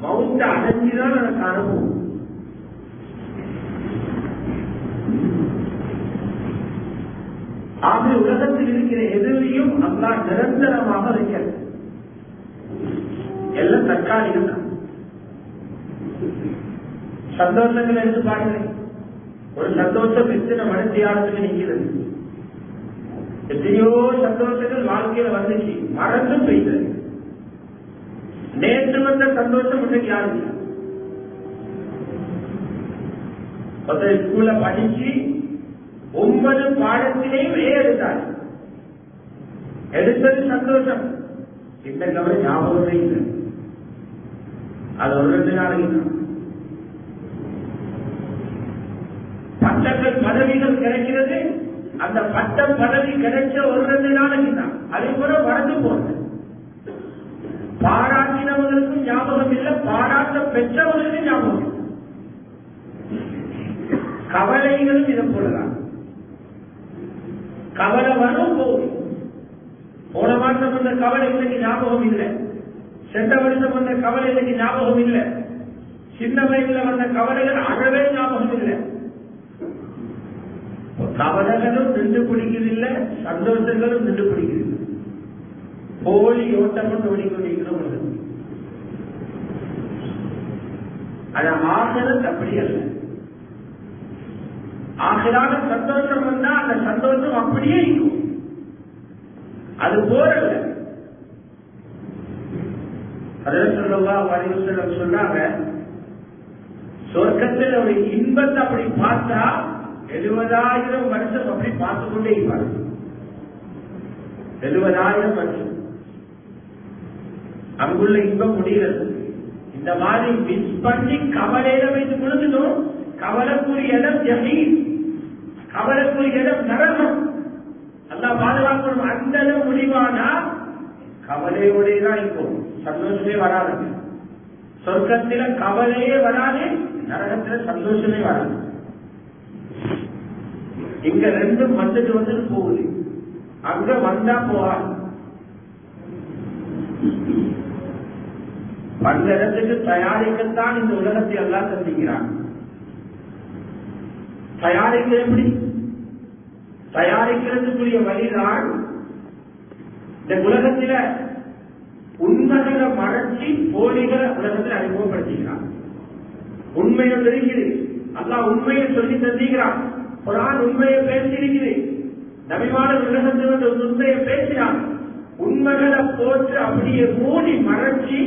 மவுத்த அடைஞ்சுதான் எனக்கு அனுபவம். ஆக உலகத்தில் இருக்கிற எதிரையும் அல்லாஹ் நிரந்தரமாக வைக்கிறது. எல்லாம் தற்காலிகம் தான். சந்தோஷங்கள் எடுத்து பாருங்க. ஒரு சந்தோஷம் எத்தனை மனுஷியாளத்துக்கு நிற்கிறது. எத்தனையோ சந்தோஷங்கள் வாழ்க்கையில வந்துச்சு, மறந்தும் பெய்தது. நேற்று வந்த சந்தோஷம் இன்னைக்கு யாரும் இல்லை. ஸ்கூல்ல படிச்சு 9 பாடத்திலையும் எடுத்தார். எடுத்தது சந்தோஷம். இந்த கவலை ஞாபகமே இல்லை. அது ஒரு 2 நாளைக்கு பட்டங்கள் பதவிகள் கிடைக்கிறது. அந்த பட்ட பதவி கிடைச்ச ஒரு 2 நாளைக்கு தான். அதே போல வளர்ந்து போறது. பாராட்டினவர்களுக்கும் ஞாபகம் இல்லை, பாராட்ட பெற்றவர்களுக்கும் ஞாபகம் இல்லை. கவலைகளும் இதை போலதான். கவலை வரும் போகும். போன மாசம் வந்த கவலை இன்னைக்கு ஞாபகம் இல்லை. சென்ற வருஷம் வந்த கவலை இன்னைக்கு ஞாபகம் இல்லை. சின்ன வயசுல வந்த கவலைகள் அறவே ஞாபகம் இல்லை. கவலைகளும் நின்று பிடிக்கிறதில்லை, சந்தோஷங்களும் நின்று பிடிக்கிறது. போலி ஓட்டம் ஓடிக்கொண்டிருக்கிறோம். அது ஆகிறது அப்படி அல்ல. ஆகிறான சந்தோஷம் வந்தா அந்த சந்தோஷம் அப்படியே இருக்கும். அது போறல்ல. அதில் சொன்னாங்க, சொர்க்கத்தில் ஒரு இன்பத்தை அப்படி பார்த்தா 70,000 வருஷம் அப்படி பார்த்து கொண்டே இருப்பாங்க. 70,000 வருஷம் அங்குள்ள இன்பம் முடிகிறது. இந்த மாதிரி மிஸ் பண்ணி கவலையில வைத்து கொடுத்துட்டோம். கவலைக்குரிய இடம் ஜஹீம், கவலைக்குரிய இடம் நரகம். அல்லாஹ் பாதுகாக்கணும். அந்த இடம் முடிவானா கவலையோடே தான் இருக்கும், சந்தோஷமே வராது. சொர்க்கத்தில கவலையே வராது, நரகத்தில சந்தோஷமே வராது. இங்க 2 வந்துட்டு போகுது. அங்க வந்தா போகாது. அந்த இடத்துக்கு தயாரிக்கத்தான் இந்த உலகத்தை எல்லாம் சந்திக்கிறான். தயாரிக்க எப்படி? தயாரிக்கிறதுக்குரிய வழிதான் இந்த உலகத்தில உண்மைகளை மறைச்சி போலிகளை உலகத்தில் அறிமுகப்படுத்துகிறான். உண்மையை தெரிகிறது. அல்லாஹ் உண்மையை சொல்லி தந்திக்கிறான். குர்ஆன் உண்மையை பேசியிருக்கிறது. நபிமார்கள் உலகத்தில் உண்மையை பேசினான். உண்மைகளை போட்டு அப்படியே மூடி மறைச்சி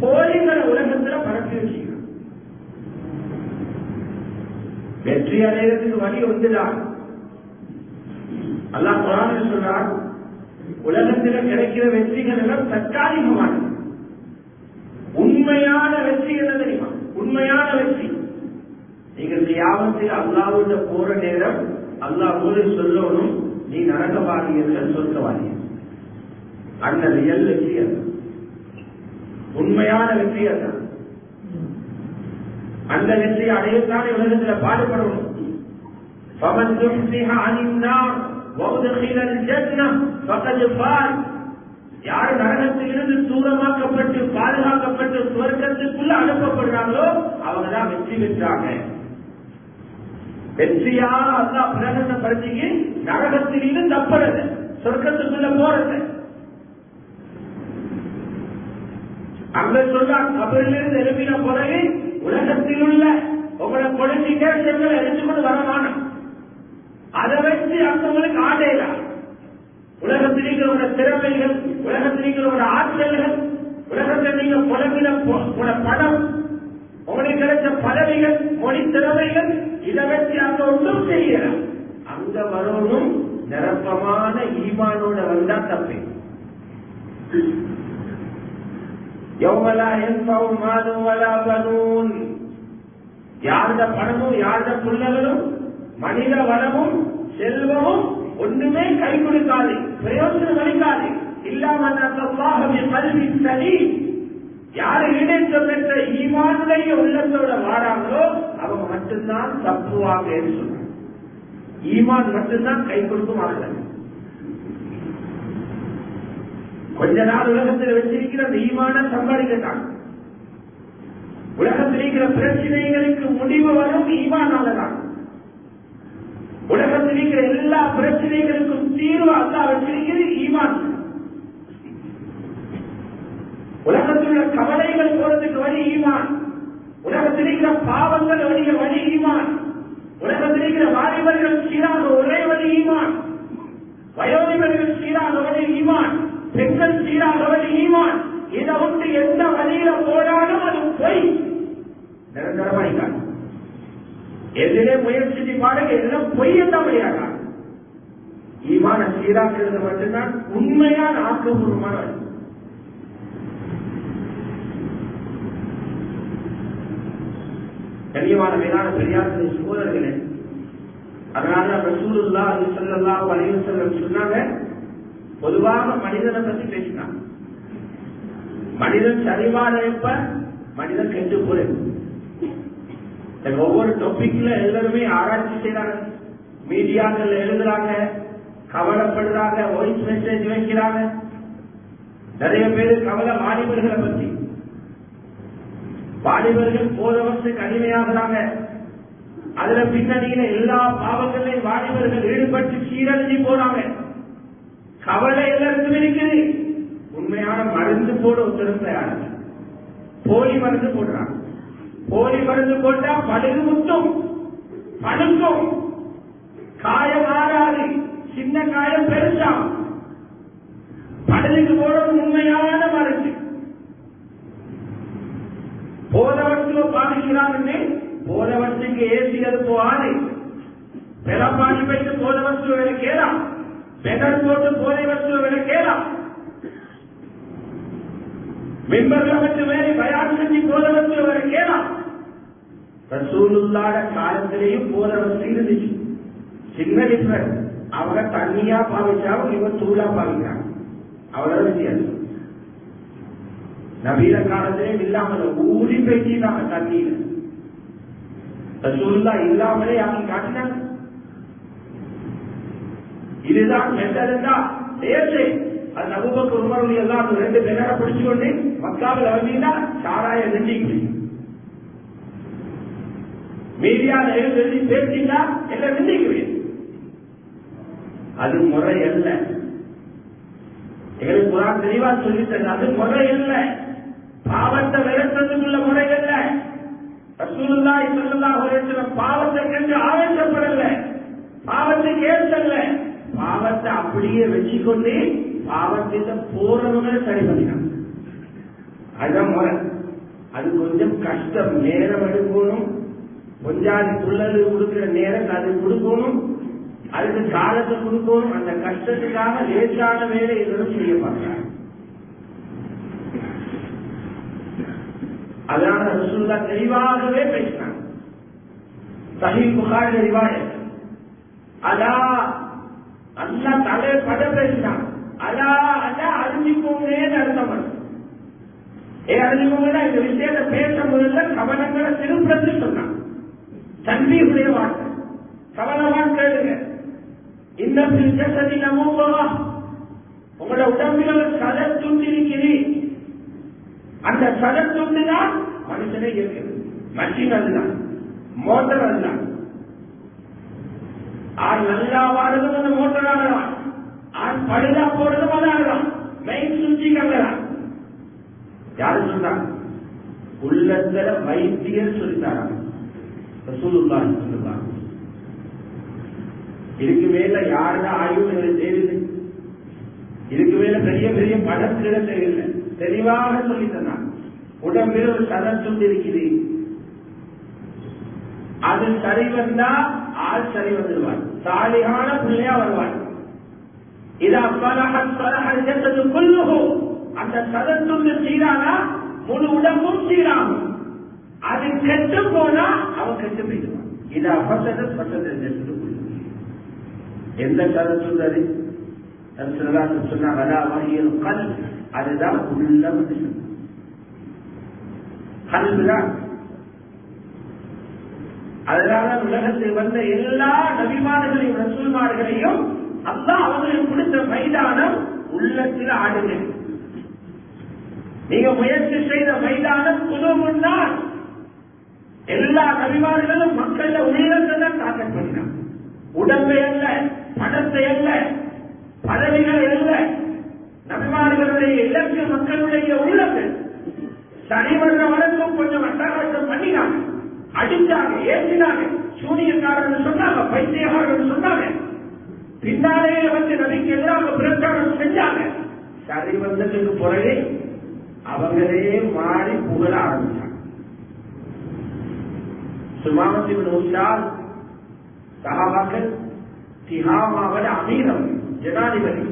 போலிகளை உலகத்தில் பரப்பி வச்சுக்கிறான். வெற்றி அடைகிறதுக்கு வழி ஒன்றுதான். அல்லாஹ் குர்ஆனில் சொல்றான், உலகத்தில் கிடைக்கிற வெற்றிகள் எல்லாம் தற்காலிகமான. உண்மையான வெற்றி என்ன தெரியுமா? உண்மையான வெற்றி நீங்கள் கியாமத்தில் அல்லாஹ்வுட போற நேரம் அல்லாஹ் சொல்லணும், நீ நரகவாதிகள் சொர்க்கவாதிகள். அந்த ரியல் வெற்றி அது, உண்மையான வெற்றி அதுதான். அந்த வெற்றி அடையத்தானே உலகத்தில் பாடுபடணும். فَمَنْ زُحْزِحَ عَنِ النَّارِ وَأُدْخِلَ الْجَنَّةَ فَقَدْ فَازَ. யார் நரகத்திலிருந்து தூரமாக்கப்பட்டு பாதுகாக்கப்பட்டு சுவர்க்கத்துக்குள்ள அனுப்பப்படுறாங்களோ அவங்க தான் வெற்றி பெற்றாங்க. வெற்றியா அல்லாஹ் பிரகடனப்படுத்தி நரகத்திலிருந்து தப்புறது, சொர்க்கத்துக்குள்ள போறது. அங்க சொல்றா, கபரிலிருந்து எழுப்பின பிறகு உலகத்தில் உள்ள உங்களை கொலைச்சி கேசங்களை எடுத்துக்கொண்டு வரமான அதை வச்சு அவங்களுக்கு ஆடையலாம். உலகத்தில் நீங்களோட திறமைகள், உலகத்தில் நீங்களோட ஆற்றல்கள், உலகத்தில் நீங்க புலம்பின பணம், உங்களுக்கு கிடைச்ச பதவிகள், மொழி திறமைகள், இதை வச்சு அங்க ஒன்றும் செய்யலாம். அங்க வரணும் நிரப்பமான ஈமானோட வந்தா தப்பே. யாருட பணமும் யாருட புள்ளகளும் மனித வளமும் செல்வமும் ஒன்றுமே கை கொடுக்காது, பிரயோஜனம் அளிக்காது. இல்லாமல் கல்வி சரி, யாரு இணைத்த பெற்ற ஈமானுடைய உள்ளத்தோட வாராங்களோ அவங்க மட்டும்தான் தப்புவாங்க என்று சொன்னாங்க. ஈமான் மட்டும்தான் கை கொடுக்குமார்கள். கொஞ்ச நாள் உலகத்தில் வச்சிருக்கிற அந்த ஈமான சம்பாதிக்கத்தான் உலகத்தில் இருக்கிற பிரச்சனைகளுக்கு முடிவு வரும் ஈமானாலதான். உலகத்தில் இருக்கிற எல்லா பிரச்சனைகளுக்கும் தீர்வு அல்லாஹ் வச்சிருக்கிறது ஈமான். உலகத்தில் உள்ள கவலைகள் போறதுக்கு வழி ஈமான். உலகத்தில் இருக்கிற பாவங்கள் வழி ஈமான். உலகத்தில் இருக்கிற வாலிபர்கள் சீராக ஒரே வழி ஈமான். வயோதிபர்கள் சீராக வழி ஈமான். பெண்கள் சீராக வழி ஈமான். இதை விட்டு எந்த வழியில போனாலும் அது போய் நிரந்தரமாயிட்டாங்க. எதிரே முயற்சி பாருங்க, எல்லாம் பொய் என்ன முடியாதா? ஈமான சீராக்கிறது மட்டும்தான் உண்மையான ஆக்கப்பூர்வமான வழி. கண்ணியமான மேலான பெரியார்களே, சகோதரர்களே, அதனால ரசூலுல்லாஹி ஸல்லல்லாஹு அலைஹி வஸல்லம் சொன்னாங்க, பொதுவாக மனிதனை பற்றி பேசினாங்க. மனிதன் சரிவானப்ப மனிதன் கெட்டு போறது. ஒவ்வொரு டாபிக்ல எல்லாருமே ஆராய்ச்சி செய்யறாங்க, மீடியாக்கள் எழுதுறாங்க, கவலைப்படுறாங்க, வாய்ஸ் மெசேஜ் வைக்கிறாங்க. நிறைய பேரு கவலை வாலிபர்களை பற்றி. வாலிபர்கள் போதவத்துக்கு அடிமையாகிறாங்க. அதுல பின்னணியில எல்லா பாவங்களையும் வாலிபர்கள் ஈடுபட்டு சீரழிஞ்சு போறாங்க. கவலை எல்லாருக்கும் இருக்குது. உண்மையான மருந்து போட ஒருத்தரும் தயார். போலி மருந்து போடுறாங்க. போலி மருந்து போட்டா பழுகு முத்தும், பழுக்கும், காயம் ஆறாது, சின்ன காயம் பெருசாகும். பழுதுக்கு போடுறது உண்மையான மருந்து. போதவற்றுவ பாதிக்கிறாங்கன்னு போதவற்றுக்கு ஏசியது போகாது. பெலப்பாடி போயிட்டு போதவற்றுவ வேலை கேளாம். பெடல் போட்டு போதவற்றுவ வேலை கேளாம். மெம்பர்கள் வச்சு வேலை பயான் செஞ்சு போதவற்றுவ வேலை கேளாம். ரசூலுல்லாஹ் காலத்திலேயும் போதவற்று இருந்துச்சு. சின்ன டிஃபரன்ஸ். அவங்க தண்ணியா பாவிச்சாவும் இவங்க தூளா பாவிக்கிறாங்க. அவ்வளவு வித்தியாசம். நவீன காலத்திலே இல்லாமல் ஊறி பேசிட்டாங்க தண்ணீர். ரசூலுல்லாஹ் இல்லாமலே அவங்க காட்டினாங்க. இதுதான் மெத்தட் தான் தேர்ச்சி. அது அபூபக்கர் உமர் எல்லாம் ரெண்டு பேரை பிடிச்சு கொண்டு மக்காவில் வந்தீங்கன்னா சாராய நெஞ்சிக்கு மீடியாவில் எழுதி பேசிட்டா எல்லாம் நெஞ்சிக்கு. அது முறை அல்ல. எங்களுக்கு குரான் தெளிவா சொல்லித்தது. அது முறை அல்ல. பாவத்தை விரட்டுறதுக்குள்ள முறை அல்ல. ரசூலுல்லாஹி ஸல்லல்லாஹு அலைஹி வஸல்லம் பாவத்தை கண்டு ஆவேசப்படல, பாவத்தை கேட்கல. பாவத்தை அப்படியே வச்சுக்கொண்டு பாவத்திட்ட போறவங்க சரி பண்ணினாங்க. அதுதான் முறை. அது கொஞ்சம் கஷ்டம். நேரம் எடுக்கணும். கொஞ்சாதி புள்ளது கொடுக்கிற நேரம் அது கொடுக்கணும். அதுக்கு காலத்தை கொடுக்கணும். அந்த கஷ்டத்துக்காக லேசான வேலை எதுவும் செய்ய பார்க்கிறாங்க. அதனால ரசூலுல்லாஹ் தெளிவாகவே பேசினாங்க. சஹீஹ் புகாரி ரிவாயத். அலா அல்லா தலை பட பேசினான். அலா அல்லா அறிஞ்சிக்கோங்கன்னு அர்த்தம். அறிஞ்சிக்கோங்கன்னா இந்த விஷயத்தை பேச முதல்ல கவனங்களை திருப்பி சொன்னான். தன்மையுடைய வார்த்தை. கவனமா கேளுங்க. இந்த சதி நமோவா உங்களோட உடம்புல சதத்துண்டிருக்கிறீ. அந்த சதத்துண்டுதான் மனுஷனே இருக்குது. மஷின் அதுதான், மோட்டர் அதுதான். ஆள் நல்லா வாடுறதும் அந்த மோட்டர் ஆகலாம். ஆள் பழுதா போறதும் அதாகலாம். மெயின் சுவிட்சி கங்கலாம். யாரு சொல்றாங்க? உள்ளத்துல வைத்தியர் சொல்லித்தாராங்க. ரசூலுல்லாஹி ஸல்லல்லாஹு அலைஹி வஸல்லம். இதுக்கு மேல யாருன்னா ஆய்வு தேவையில்லை. இதுக்கு மேல பெரிய பெரிய படத்துல தேவையில்லை. தெளிவாக சொல்லி தந்தான். உடம்பில் ஒரு சதத்துண்டு இருக்குது. அது சரி வந்தா ஆள் சரி வந்துடுவார். சாலிகான பிள்ளையா வருவார். இது அந்த சதத்துண்டு சீரானா முழு உடம்பும் சீராகும். அது கெட்டு போனா அவன் கெட்டு போயிடுவான். இது அப்பசத எந்த சதத்துண்டு சொன்னாங்க. அதுதான் உள்ள மனுஷன். கல்விதான். அதனால உலகத்தில் வந்த எல்லா நபிமார்களையும் ரசூல்மார்களையும் அல்லாஹ் அவங்களுக்கு கொடுத்த மைதானம் உள்ளத்தில் ஆடுங்க. நீங்க முயற்சி செய்த மைதானம் குழுமுன்னால் நபிமார்களும் மக்கள் உள்ளத்தை தான் தாக்கல் பண்ணினார். உடம்பை அல்ல, பணத்தை அல்ல, பதவிகள் அல்ல. நபிமார்களுடைய இலக்கு மக்களுடைய உள்ளங்கள். சனிமன்ற வழக்கம் கொஞ்சம் அட்டகாசம் பண்ணினாங்க, அடிச்சாங்க, ஏற்றினாங்க, சூனியக்காரர்கள் சொன்னாங்க, பைத்தியக்காரர்கள் சொன்னாங்க. பின்னாலே வந்து நபிக்கு எதிராக பிரச்சாரம் செஞ்சாங்க. சரி வந்ததுக்கு பிறகு அவங்களே மாறி புகழ ஆரம்பிச்சாங்க. சுமாமத்தின் உஷார் சஹாபாக்கள் திஹாமாவோட அமீரம் ஜனாதிபதி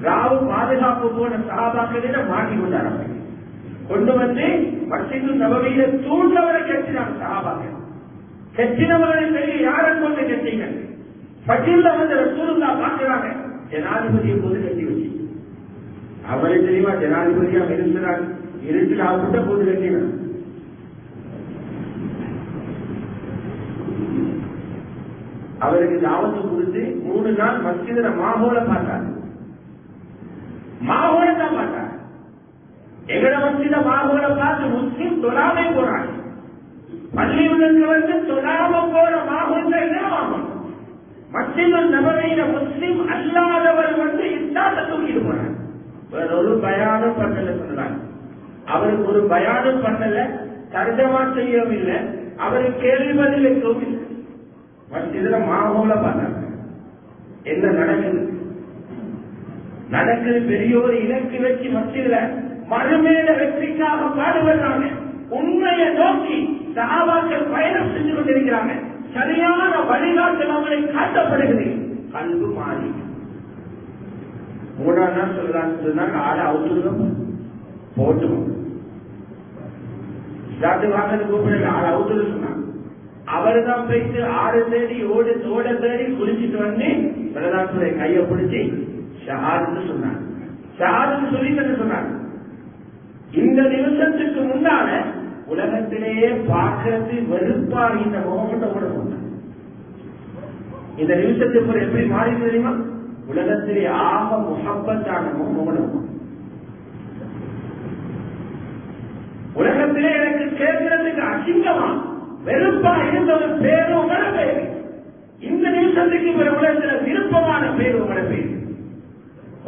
ராவு பாதுகாப்பு போன சஹாபாக்களிடம் மாட்டி கொண்டாங்க. கொண்டு வந்து மஸ்ஜிது நபவியில தூண்டவரை கட்டினாங்க. சஹாபாக்கள் கட்டினவர்களை பெரிய யாரும் கொண்டு கட்டிங்க. பட்டியல வந்து ரசூலுல்லா பார்க்கிறாங்க, ஜனாதிபதியை போது கட்டி வச்சு. அவரே தெரியுமா ஜனாதிபதியா இருக்கிறார், இருட்டில் அவர்கிட்ட போது கட்டினார். அவருக்கு தாவத்து கொடுத்து 3 நாள் மஸ்ஜிதுல மாஹோல பார்த்தார். மாஹோல தான் பார்த்தார். எங்கட மஸ்ஜித மாஹோல பார்த்து முஸ்லிம் தொழாமே போறாங்க. பள்ளியுடன் வந்து தொழாம போற மாஹோல் என்ன ஆகும்? மஸ்ஜிது நபவியில முஸ்லிம் அல்லாதவர் வந்து இஸ்லாத்தை தூக்கிட்டு போறாங்க. வேற ஒரு பயானும் பண்ணல சொன்னாங்க. அவருக்கு ஒரு பயானும் பண்ணல, தர்ஜமா செய்யவும் இல்லை, அவருக்கு கேள்வி பதில் வைக்கவும் இல்லை. மஸ்ஜிதுல மாஹோல பார்த்தாங்க. என்ன நடக்குது பெரிய ஒரு இலக்கு வச்சு மஸ்ஜிதுல மறுமேல வெற்றிக்காக பாடுபடுறாங்க. உண்மையை நோக்கி சஹாபாக்கள் பயணம் செஞ்சு கொண்டிருக்கிறாங்க. சரியான வழிகாட்டல் அவங்களை காட்டப்படுகிறது. கல்வி மாறி 3ஆம் நாள் சொல்லலான்னு சொன்னாங்க, ஆளை அவுத்துருங்க போட்டு வாங்க கூப்பிடல, ஆளை அவுத்துரு சொன்னாங்க. அவரு தான் போயிட்டு 6 தேடி ஓட தேடி குளிச்சுட்டு வந்து பிரதானத்துடைய கையை பிடிச்சி ஷஹாதுன்னு சொன்னாங்க. ஷஹாதுன்னு சொல்லி சொன்னாங்க. இந்த நிமிஷத்துக்கு முன்னால உலகத்திலேயே பார்க்கறது வெறுப்பா இந்த முகமட்ட கூட சொன்னாங்க. இந்த நிமிஷத்துக்கு எப்படி மாறி தெரியுமா? உலகத்திலே ஆக முகப்பத்தான முகமடம். உலகத்திலே எனக்கு கேட்கறதுக்கு அசிங்கமா வெறுப்பா இருந்த ஒரு பேரு உங்கள பேரு. இந்த நிமிஷத்துக்கு ஒரு உலகத்தில் விருப்பமான பேரு உங்கள பேரு.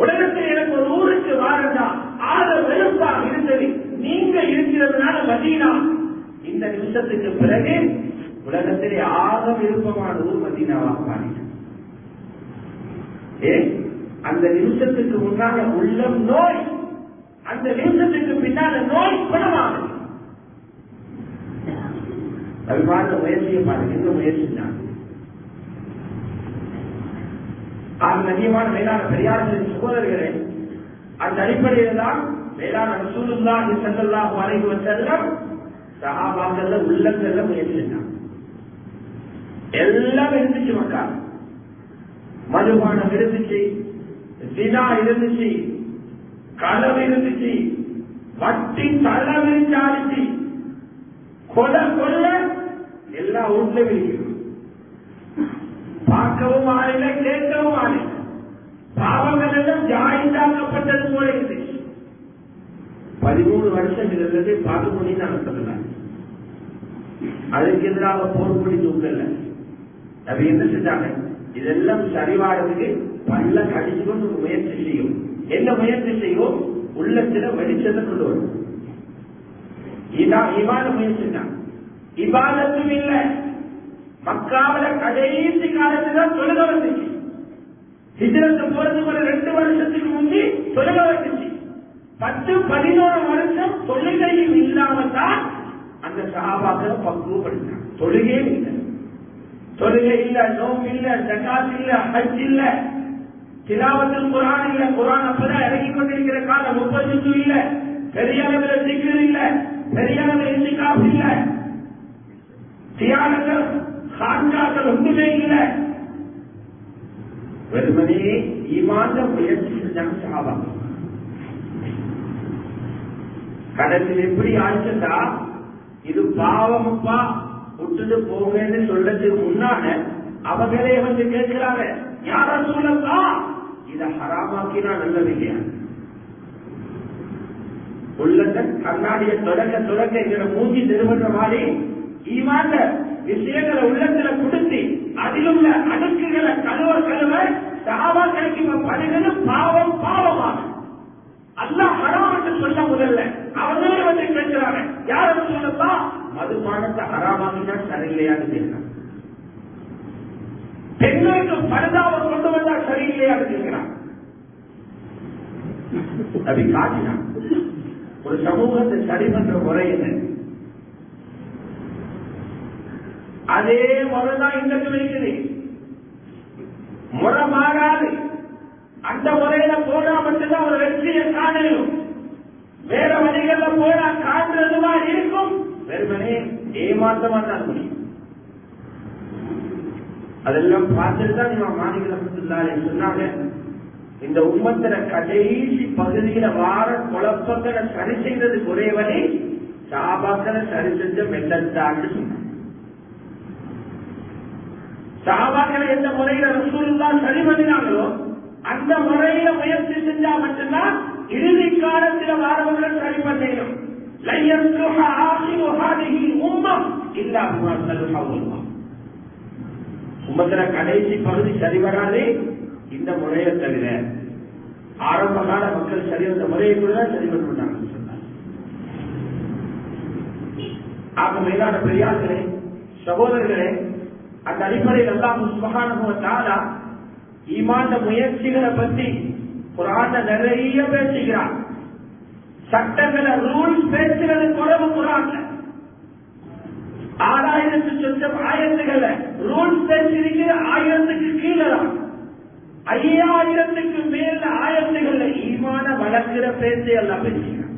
உலகத்தில் எனக்கு ஒரு ஊருக்கு வாரண்டா ஆக வெறுப்பா இருந்தது நீங்க இருக்கிறதுனால மதீனா. இந்த நிமிஷத்துக்கு பிறகு உலகத்திலே ஆக விருப்பமான ஊர் மதீனாவாக மாறினார். அந்த நிமிஷத்துக்கு முன்னால உள்ளம் நோய், அந்த நிமிஷத்துக்கு பின்னால நோய் குணமாகுது. அது பாருங்க, முயற்சியை பாருங்க, எங்க முயற்சி தான். அதிகமான மேலான பெரியார்களின் சகோதரர்களே, அந்த அடிப்படையில் தான் மேலான ரசூலுல்லாஹி ஸல்லல்லாஹு அலைஹி வஸல்லம் சஹாபாக்கள் உள்ளங்கள்ல முயற்சி செஞ்சாங்க. எல்லாம் இருந்துச்சு, மக்கா மதுபானம் இருந்துச்சு, தினா இருந்துச்சு, களவு இருந்துச்சு, வட்டி தளம் இருந்துச்சு, கொலை எல்லா வீட்டிலும் இருக்கிறது. பார்க்கவும் ஆளில, கேட்கவும் ஆளில, பாவங்கள் எல்லாம் ஜாயிண்டாக்கப்பட்டது போல இருந்துச்சு. 13 வருஷம் இருந்தது பார்க்க முடியும் நாங்க சொல்லலாம். அதற்கு எதிராக போர்க்கொடி தூக்கல. அது என்ன செஞ்சாங்க? இதெல்லாம் சரிவாடுறதுக்கு பல்ல கடிச்சு கொண்டு முயற்சி செய்யும். என்ன முயற்சி செய்யும்? உள்ளத்துல வெளிச்சத்தை கொண்டு வரும். இதான் இவாத முயற்சி தான். இபாதத்தும் இல்ல. மக்காவில கடைசி காலத்துதான் தொழுக வந்துச்சு. ஹிஜ்ரத் போறதுக்கு ஒரு 2 வருஷத்துக்கு முந்தி தொழுக வந்துச்சு. 10-11 வருஷம் தொழுகையும் இல்லாமல் தான் அந்த சஹாபாக்களை பக்குவப்படுத்தினாங்க. தொழுகையே இல்லை, தொழுகை இல்ல, நோம்பு இல்ல, ஜகாத் இல்ல, ஹஜ் இல்ல, திலாவத்துல் குர்ஆன் இல்ல. குர்ஆன் அப்பதான் இறங்கி கொண்டிருக்கிற காலம். 30 இல்ல, பெரிய அளவில் திக்ர் இல்ல, பெரிய அளவில் இன்திகாப் இல்ல, தியானங்கள் காண்காக்கள் ஒன்றுமே இல்ல. வெறுமனே ஈமான் முயற்சி செஞ்சாங்க சஹாபாக்கள். கடைசியில் எப்படி ஆச்சுட்டா, இது பாவமுப்பா விட்டுட்டு போங்கன்னு சொல்றதுக்கு முன்னால அவங்களே வந்து கேட்கிறாங்க, யார சொல்லலாம் இத ஹராமாக்கினா நல்லது இல்லையா? உள்ளத கண்ணாடிய தொடக்க எங்களை மூஞ்சி திருவன்ற மாதிரி ஈமான் விஷயங்களை உள்ளத்துல கொடுத்து அதிலுள்ள அடுக்குகளை கழுவ சஹாபாக்களுக்கு இப்ப படுகிறது பாவம் பாவமாகும். அல்லாஹ் ஹராம் என்று சொல்ல முதல்ல அவங்களே வந்து கேட்கிறாங்க, யாரும் சொல்லப்பா மதுபானத்தை ஹராமாக்கினா சரியில்லையான்னு கேட்கிறாங்க. பெண்களுக்கு பரதாவை கொண்டு வந்தா சரியில்லையான்னு கேட்கிறாங்க. அப்படி காட்டினா ஒரு சமூகத்தை சரி பண்ற முறை என்ன? அதே முறைதான் இன்றைக்கு இருக்குது. முறை மாறாது. அந்த முறையில போனா மட்டும்தான் ஒரு வெற்றியை காணணும். வேற வழிகள்ல போனா காண்றதுமா இருக்கும், வெறுமனே ஏமாற்றமா தான் முடியும். அதெல்லாம் பார்த்துட்டு தான் இவன் மாணிக்கலாரு சொன்னாங்க, இந்த உம்மத்தில கடைசி பகுதியில வார குழப்பங்களை சரி செய்ததுக்கு ஒரே வழி சஹாபாக்களை சரி செஞ்ச மெல்லத்தான்னு சொன்னாங்க. சஹாபாக்களை எந்த முறையில ரசூலுல்லாஹ் சரி பண்ணினாங்களோ அந்த முறையில முயற்சி செஞ்சா மட்டும்தான் இறுதி காலத்தில் வாரவர்கள் சரி பண்ணணும். உம்மத்தில கடைசி பகுதி சரி வராது இந்த முறையை தவிர. ஆரம்ப கால மக்கள் சரி வந்த முறையை கூட சரி பண்ணாங்க சொன்னாங்க. ஆக மேலான பெரியார்களே, சகோதரர்களே, அந்த அடிப்படையில் அல்லாஹ் சுப்ஹானஹு வ தஆலா ஈமான் முயற்சிகளை பற்றி குர்ஆன்ல நிறைய பேசுகிறார். சட்டங்களை ரூல்ஸ் பேசுகிறது குறைவு குர்ஆன்ல. 6000 சொச்சம் ஆயத்துகள ரூல்ஸ் பேசியிருக்கிற 1000க்கு கீழே 5000க்கு மேல ஆயத்துகள்ல ஈமான வளர்க்கிற பேச்சு எல்லாம் பேசுகிறார்.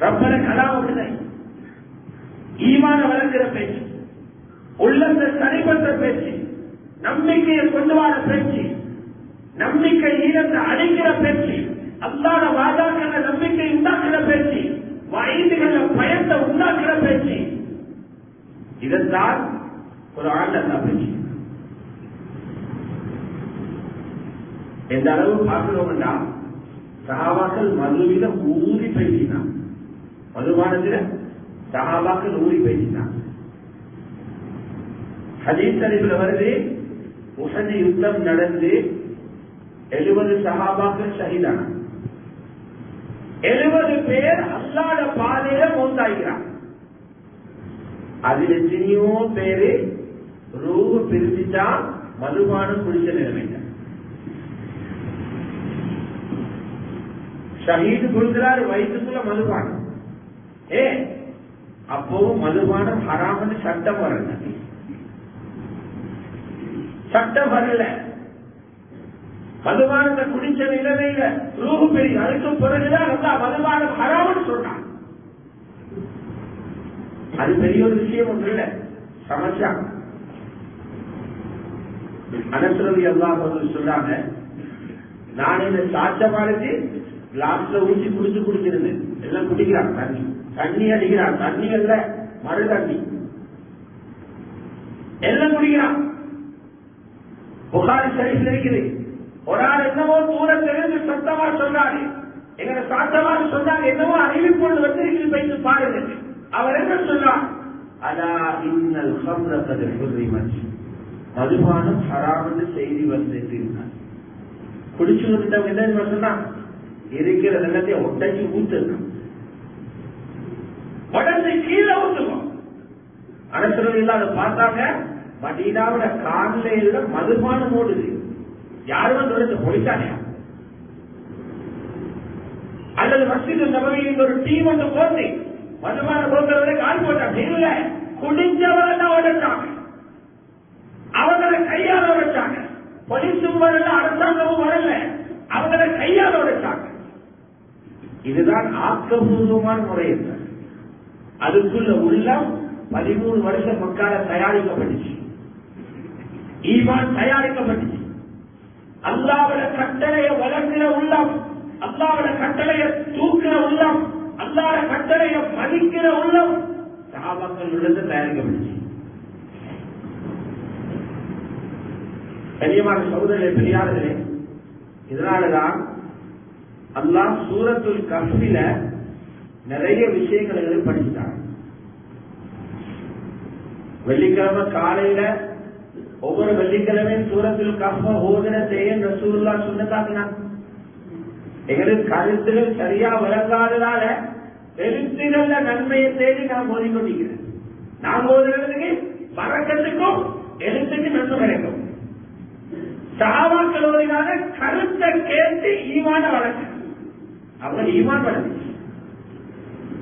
ரப்பன கலாமுடன் ஈமான வளர்க்கிற பேச்சு, உள்ளத்தை சரி பண்ற பேச்சு, நம்பிக்கையை கொண்டு வர பேச்சு, நம்பிக்கை ஈரத்தை அடைக்கிற பேச்சு, அல்லாத வாதாக்கள நம்பிக்கை உண்டாக்குற பேச்சு, வயதுகள பயத்தை உண்டாக்குற பேச்சு, இதைத்தான் ஒரு ஆண்டா பேச்சு. எந்த அளவு பார்க்கிறோம்னா சஹாபாக்கள் மதுவில ஊறி பேசினான். மதுபானத்தில சஹாபாக்கள் ஊறி பேசினான். ஹதீஸ் ஷரீஃப்ல வருது, உஹது யுத்தம் நடந்து 70 சஹாபாக்கள் ஷஹீதான, 70 பேர் அல்லாஹ்வுடைய பாதையில மௌத்தாகிறான். அதில் எத்தனையோ பேரு ரூஹ் பிரிச்சுட்டா மதுபானம் குடிச்ச நிலைமைங்க. ஷஹீது கொடுக்கிறார், வயிற்றுக்குள்ள மதுபானம். அப்பவும் மதுபானம் ஹராம்னு சட்டம் வரல, சட்டம் வரல. மதுபானத்தை குடிச்ச நிலைமையில ரூஹ் பெரிய அதுக்கு பிறகுதான் மதுபானம் ஹராம்னு சொல்றான். அது பெரிய ஒரு விஷயம் ஒன்று இல்ல, சமஸ்யா. அனஸ் ரலியல்லாஹு சொல்றாங்க, நான் இந்த சாட்சமானது கிளாஸ்ல ஊற்றி குடிச்சிருந்தேன். எல்லாம் குடிக்கிறான், தண்ணி அடிக்கிறான், தண்ணி அல்ல மறு தண்ணி எல்லாம் குடிக்கிறான். புகாரி ஷரீஃப்ல இருக்குது, ஒரு ஆள் என்னவோ தூரத்திலிருந்து சத்தமா சொன்னாரு, எங்க சாத்தமாக சொன்னாங்க, என்னவோ அறிவிப்பொழுது வந்து வைத்து பாருங்க. அவர் என்ன சொன்னார், அலா இன்னல் ஹம்ர கத் ஹுர்ரிமத், மதுபானம் ஹராம் என்று செய்தி வந்து இருந்தார். குடிச்சு வந்துட்டவங்க என்ன சொன்னா, இருக்கிற எல்லாத்தையும் ஒட்டச்சி ஊத்துருக்கோம், உடனே கீழே ஊத்துவோம். அனசுரம் அதை பார்த்தாங்க, மதீனாவுல காலையில மதுபானம் ஓடுது. யாரும் தொடர்ந்து பொழிச்சானே, அல்லது மஸ்ஜித் நபவியில் ஒரு டீம் ஒன்று போட்டு மதுபான போக்குவரத்தை கால் போட்டாங்க. இல்ல, குடிஞ்சவரெல்லாம் உடைச்சாங்க, அவங்களை கையால உடைச்சாங்க. போலீஸும் வரல, அரசாங்கமும் வரல, அவங்களை கையால உடைச்சாங்க. இதுதான் ஆக்கப்பூர்வமான முறை. அதுக்குள்ள உள்ளம் 13 வருஷம் மக்கால தயாரிக்கப்பட்டுச்சு, ஈமான் தயாரிக்கப்பட்டுச்சு. அல்லாஹ்வுடைய கட்டளையை வளர்க்கிற உள்ளம், அல்லாஹ்வுடைய கட்டளையை தூக்குற உள்ளம், அல்லாஹ்வுடைய கட்டளையை மதிக்கிற உள்ளம் சஹாபாக்கள் உள்ளத்தை தயாரிக்கப்பட்டுச்சு. கண்ணியமான சகோதரர்களே, பெரியார்களே, இதனாலதான் அல்லாஹ் சூரத்துல் கஹ்ஃபில நிறைய விஷயங்களை படிச்சுட்டாங்க. வெள்ளிக்கிழமை காலையில ஒவ்வொரு வெள்ளிக்கிழமையும் சூரத்துல் கஹ்ஃப ஓதுன செய்ய ரசூலுல்லாஹ் சுன்னத்தாக்குனாங்க. எங்களுக்கு கருத்துகள் சரியா விளங்காததால எழுத்துகள்ல நன்மையை தேடி நான் ஓதிக்கொண்டிருக்கிறேன். நான் ஓதுறதுக்கு பறக்கத்துக்கும் எழுத்துக்கு நன்மை கிடைக்கும். சஹாபாக்கள் ஓதினால கருத்தை கேட்டு ஈமான வளர்க்க அவங்க ஈமான் வளர்ச்சி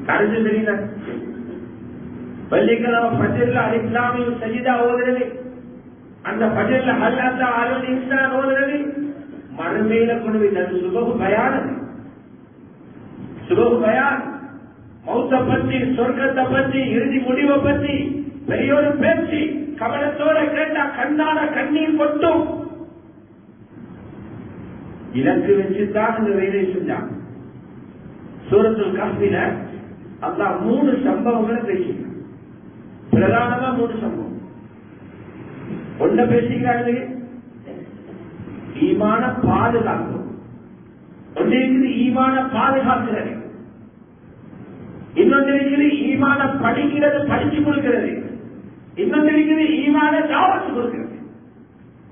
கருத்து தெரியல. வெள்ளிக்கிழமை பஜர்ல அலிஸ்லாமிய சஜிதா ஓதுறது, அந்த பஜர்ல அல்லாஹ் அலுவல் இன்சான் ஓதுறது மறுமையில கொண்டு போய் சுபகு பயான், சுபகு பயான் மௌத்த பற்றி, சொர்க்கத்தை பற்றி, இறுதி முடிவை பற்றி பெரியோரு பேச்சு கவனத்தோட கேட்டா கண்ணான கண்ணீர் கொட்டும். இலக்கு வச்சுதான் இந்த வேலையை செஞ்சாங்க. சூரத்துல் கஹ்ஃபில அல்லாஹ் 3 சம்பவங்களை பேசினார். பிரதானமா 3 சம்பவம். ஒன்ன பேசிக்கிறாங்க ஈமான பாதுகாக்கும், ஒன்று இருக்குது ஈமான பாதுகாக்கிறது, இன்னொன்று இருக்குது ஈமான படிக்கிறது, படிச்சு கொடுக்கிறது, இன்னொன்று இருக்குது ஈமான தாவத்து கொடுக்கிறது.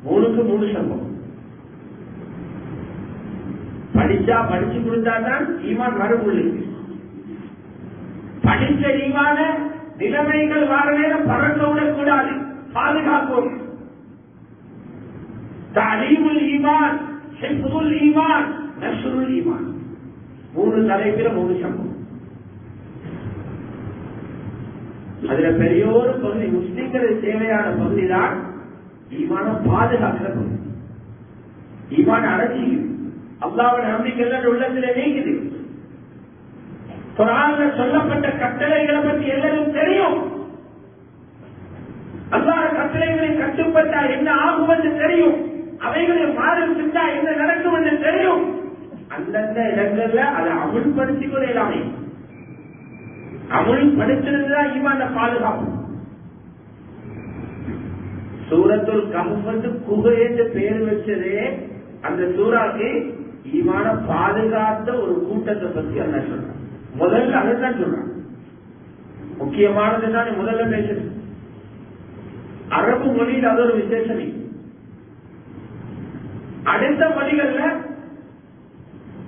3க்கு 3 சம்பவம். படிச்சா படிச்சு கொடுத்தாதான் ஈமான் மறுபுள்ளி. படித்த ஈமான நிலைமைகள் வார நேரம் பறக்க விடக்கூடாது, பாதுகாப்போம். தலீமுல் ஈமான், ஹிஃபுல் ஈமான், நஷ்ருல் ஈமான். 3 தலைப்பில 3 சம்பவம். அதுல பெரிய ஒரு பகுதி முஸ்லிம்களுக்கு தேவையான பகுதி தான் ஈமான பாதுகாக்கிற பகுதி. ஈமான அடைச்சிக்குது, அல்லாஹ்வின் நம்பிக்கை உள்ளத்துல நீங்குது. குர்ஆன்ல சொல்லப்பட்ட கட்டளைகளை பற்றி எல்லாரும் தெரியும். அல்லாஹ் கட்டளைகளை கட்டுப்பட்டா என்ன ஆகும் என்று தெரியும், அவைகளை மாறும் சென்றா என்ன நடக்கும் என்று தெரியும். அந்தந்த இடங்கள்ல அதை அமுல்படுத்திக் கொள்ள இயலாமை. அமுல்படுத்தினதுதான் ஈமான பாதுகாப்பு. சூரத்துல் கஹ்ஃப் குகை என்று பெயர் வச்சதே அந்த சூறாக்கு ஈமான பாதுகாத்த ஒரு கூட்டத்தை பத்தி அல்லாஹ் சொல்றான். முதல்ல அதான் சொல்றான். முக்கியமானது தான் முதல்ல பேசுறது. அரபு மொழியில் அது ஒரு விசேஷம். அடுத்த மொழிகள்ல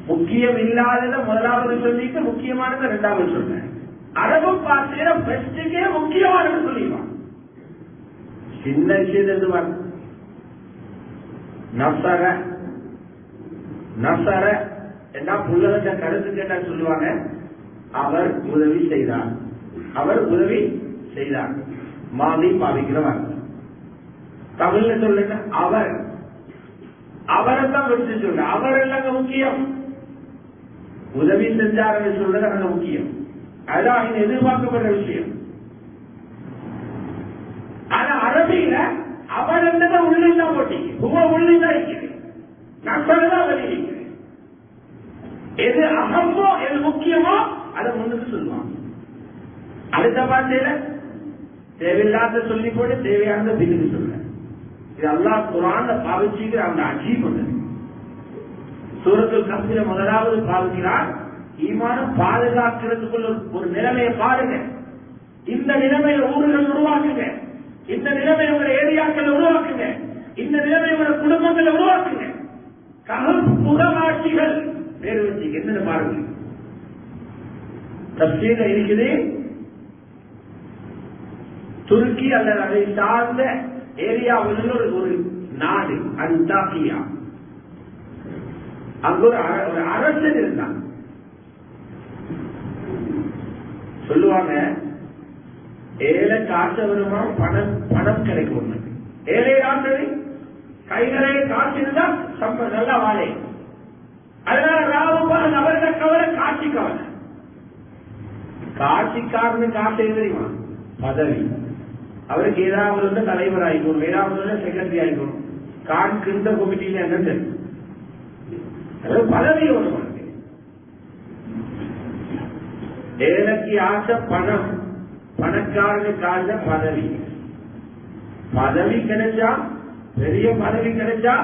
முக்கியம் இல்லாதத முதலாவது சொல்லிட்டு முக்கியமானது 2வது சொல்றேன். அரபு பாஷையில பெஸ்டுக்கே முக்கியமானது சொல்லிடுவான். சின்ன விஷயத்தை நசர நசர என்ன புள்ளக கருத்து கேட்டா சொல்லுவாங்க, அவர் உதவி செய்தார், அவர் உதவி செய்தார். மாதி பாவிக்கிறவர் தமிழ்ல சொல்லுங்க, அவர் அவரைத்தான் வச்சு சொல்ற. அவர் இல்லங்க முக்கியம், உதவி செஞ்சார் சொல்றது அங்க முக்கியம். அதான் இங்க எதிர்பார்க்கப்படுற விஷயம். ஆனா அரபியில அவர் என்னதை உள்ளிதான் போட்டீங்க, உள்ளிதான் இருக்கிறது, நசரதான் வெளியிருக்கிறேன். எது அகமோ எது முக்கியமோ அதை முன்னுக்கு சொல்லுவாங்க. அடுத்த பாட்டையில தேவையில்லாத சொல்லி போட்டு தேவையானத பின்னுக்கு சொல்ல. இது அல்லாஹ் குர்ஆன்ல பாவிச்சுக்கிற அந்த அஜீப் ஒன்று. சூரத்துல் கஹ்ஃபில முதலாவது பாவிக்கிறார் ஈமான பாதுகாக்கிறதுக்குள்ள ஒரு நிலைமையை பாருங்க. இந்த நிலைமையில ஊர்கள் உருவாக்குங்க, இந்த நிலைமை உங்களை ஏரியாக்கள் உருவாக்குங்க, இந்த நிலைமை உங்களை குடும்பங்களை உருவாக்குங்க. கஹ்ஃப் புகமாட்சிகள் பேர் வச்சு என்னன்னு பாருங்க. தப்சீர்ல இருக்குது, துருக்கி அல்லது அதை சார்ந்த ஏரியாவில் ஒரு நாடு அந்தாக்கியா. அங்க ஒரு அரசன் இருந்தான். சொல்லுவாங்க ஏழை காசு வருமா, பணம் கிடைக்கும். ஏழை காசு கைகளே காசு இருந்தா நல்லா வாழை. அதனால ராவுபான் அவர்களை கவலை காட்சி கவலை. காட்சிக்காரனுக்கு காசு தெரியுமா, பதவி. அவருக்கு ஏதாவது தலைவர் ஆகிக்கணும், ஏதாவது செக்ரட்டரி ஆகிக்கணும், காண்கின்ற கமிட்டியில என்னது பதவி வரும். ஏழைக்கு ஆசை பணம், பணக்காரனுக்கு ஆசை பதவி. பதவி கிடைச்சா, பெரிய பதவி கிடைச்சா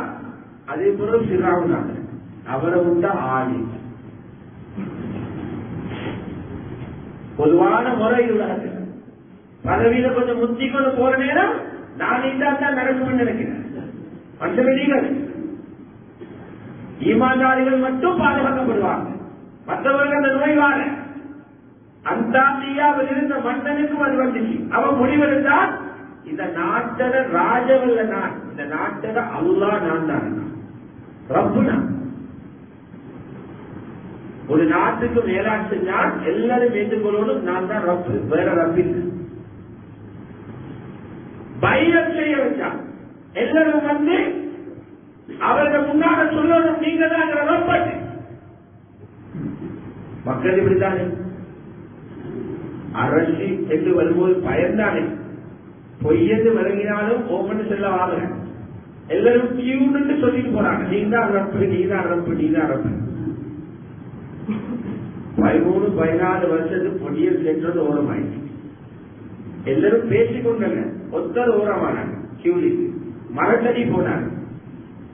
அதே போல சிறாவுனாங்க அவரை விட்ட ஆளி. பொதுவான முறை உலகத்தில் பதவியில கொஞ்சம் முத்திக்கொண்டு போற நேரம் நான் இதான் நடக்கும்னு நினைக்கிறேன். மற்றவர்கள் ஈமான்தாரிகள் மட்டும் பாதுகாக்கப்படுவாங்க. மற்றவர்கள் அந்த நோய் வாழ அந்தாந்தியாவில் இருந்த மன்னனுக்கும் அது வந்துச்சு. அவன் முடிவெடுத்தான், இந்த நாட்டட ராஜவல்ல நான், இந்த நாட்டட அல்லா நான் தான், ரப்பு நான். ஒரு நாட்டுக்கு மேலாட்சி நான் எல்லாரும் ஏற்றுக்கொள்ளணும், நான் தான் ரப்பு, வேற ரப்பில் பைரம் செய்ய வச்சான். எல்லாரும் வந்து அவர்கள் முன்னால சொல்லணும், நீங்க தான் ரப்பட்டு. மக்கள் இப்படித்தானே அரசு என்று வரும்போது பயந்தானே, பொய்யது விளங்கினாலும் ஓமன்னு செல்ல வாங்க. எல்லாரும் கியூன்னு சொல்லிட்டு போறாங்க, நீதான் ரப்பு, நீதான் ரப்பு, நீதான் ரப்பு. 13-14 வருஷத்துக்கு பொடியல் சென்றது ஓரமாயிடுச்சு. எல்லாரும் பேசிக்கொண்டங்க, ஒத்தர் ஓரமானாங்க, கியூலிக்கு மரத்தடி போனாங்க.